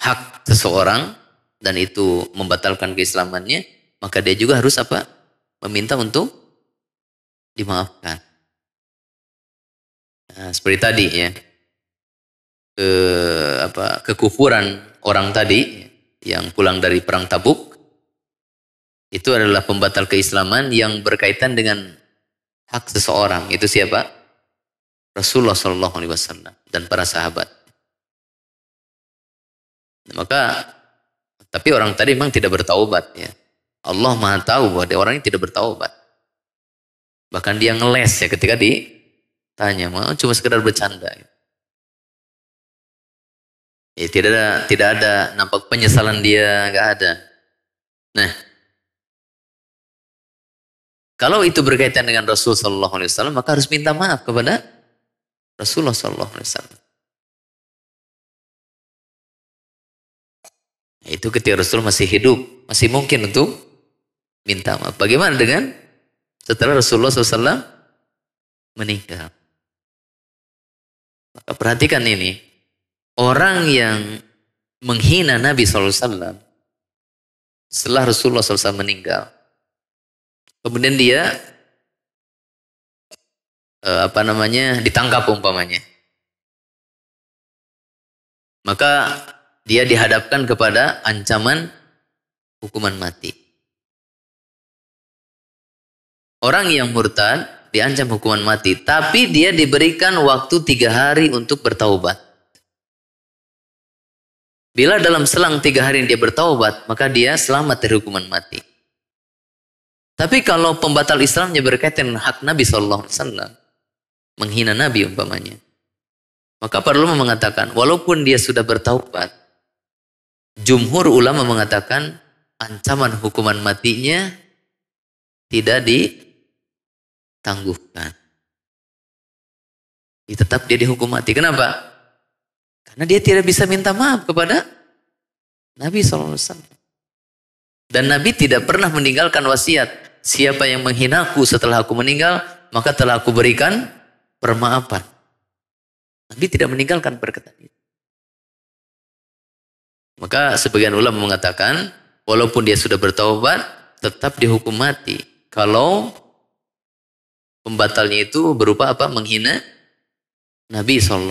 hak seseorang dan itu membatalkan keislamannya, maka dia juga harus apa? Meminta untuk dimaafkan. Nah, seperti tadi ya. kekufuran orang tadi yang pulang dari perang Tabuk, itu adalah pembatal keislaman yang berkaitan dengan hak seseorang. Itu siapa? Rasulullah Shallallahu Alaihi Wasallam dan para sahabat. Maka, tapi orang tadi memang tidak bertaubat ya. Allah Maha tahu bahwa orang ini tidak bertaubat. Bahkan dia ngeles ya ketika ditanya, mau cuma sekedar bercanda. Ya, tidak ada nampak penyesalan dia, nggak ada. Nah, kalau itu berkaitan dengan Rasulullah Sallallahu Alaihi Wasallam, maka harus minta maaf kepada Rasulullah Sallallahu Alaihi Wasallam. Itu ketika Rasul masih hidup, masih mungkin untuk minta maaf. Bagaimana dengan setelah Rasulullah SAW meninggal? Maka perhatikan ini, orang yang menghina Nabi SAW setelah Rasulullah SAW meninggal, kemudian dia ditangkap umpamanya, maka dia dihadapkan kepada ancaman hukuman mati. Orang yang murtad diancam hukuman mati, tapi dia diberikan waktu 3 hari untuk bertaubat. Bila dalam selang 3 hari dia bertaubat, maka dia selamat dari hukuman mati. Tapi kalau pembatal Islamnya berkaitan dengan hak Nabi SAW, menghina Nabi umpamanya, maka para ulama mengatakan, walaupun dia sudah bertaubat, jumhur ulama mengatakan ancaman hukuman matinya tidak ditangguhkan. Tetap dia dihukum mati. Kenapa? Karena dia tidak bisa minta maaf kepada Nabi SAW. Dan Nabi tidak pernah meninggalkan wasiat. Siapa yang menghinaku setelah aku meninggal, maka telah aku berikan permaafan. Nabi tidak meninggalkan perkataan itu. Maka sebagian ulama mengatakan, walaupun dia sudah bertaubat, tetap dihukum mati. Kalau pembatalnya itu berupa apa? Menghina Nabi SAW.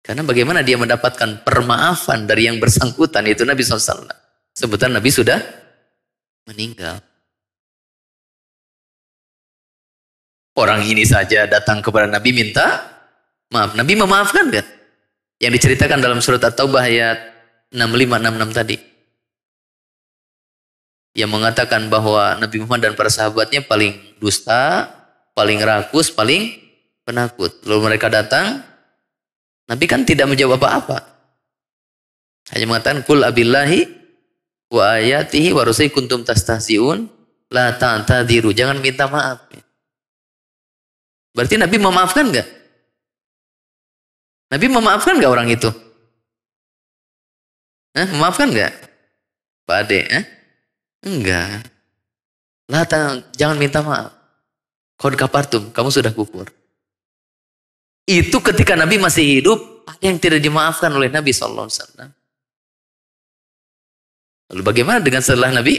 Karena bagaimana dia mendapatkan permaafan dari yang bersangkutan, itu Nabi SAW. Sebutan Nabi sudah meninggal. Orang ini saja datang kepada Nabi minta maaf. Nabi memaafkan kan? Yang diceritakan dalam surat At-Taubah ayat 65-66 tadi. Yang mengatakan bahwa Nabi Muhammad dan para sahabatnya paling dusta, paling rakus, paling penakut. Lalu mereka datang, Nabi kan tidak menjawab apa-apa. Hanya mengatakan, Qul abillahi wa ayatihi wa rusulihi kuntum tastahzi'un la ta'tadiru. Jangan minta maaf. Berarti Nabi memaafkan enggak? Nabi memaafkan enggak orang itu? Memaafkan enggak? Pak Ade? Enggak. Jangan minta maaf. Qad kafartum, kamu sudah kufur. Itu ketika Nabi masih hidup, ada yang tidak dimaafkan oleh Nabi SAW. Lalu bagaimana dengan setelah Nabi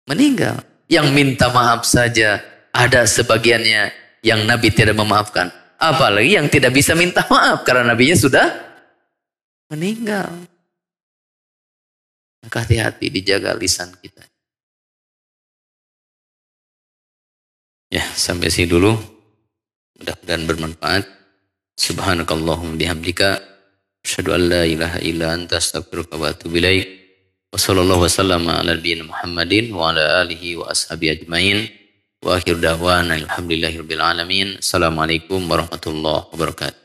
meninggal? Yang minta maaf saja ada sebagiannya yang Nabi tidak memaafkan. Apalagi yang tidak bisa minta maaf karena Nabinya sudah meninggal. Maka hati-hati, dijaga lisan kita. Ya, sampai sini dulu. Mudah-mudahan bermanfaat. Subhanakallahumma bihamdika asyhadu an la ilaha illa anta astaghfiruka wa atubu ilaik. Wa sallallahu wasallama ala nabiyina Muhammadin wa ala alihi wa ashabihi ajmain. Wa akhir da'wana alhamdulillahirabbil alamin. Assalamualaikum warahmatullahi wabarakatuh.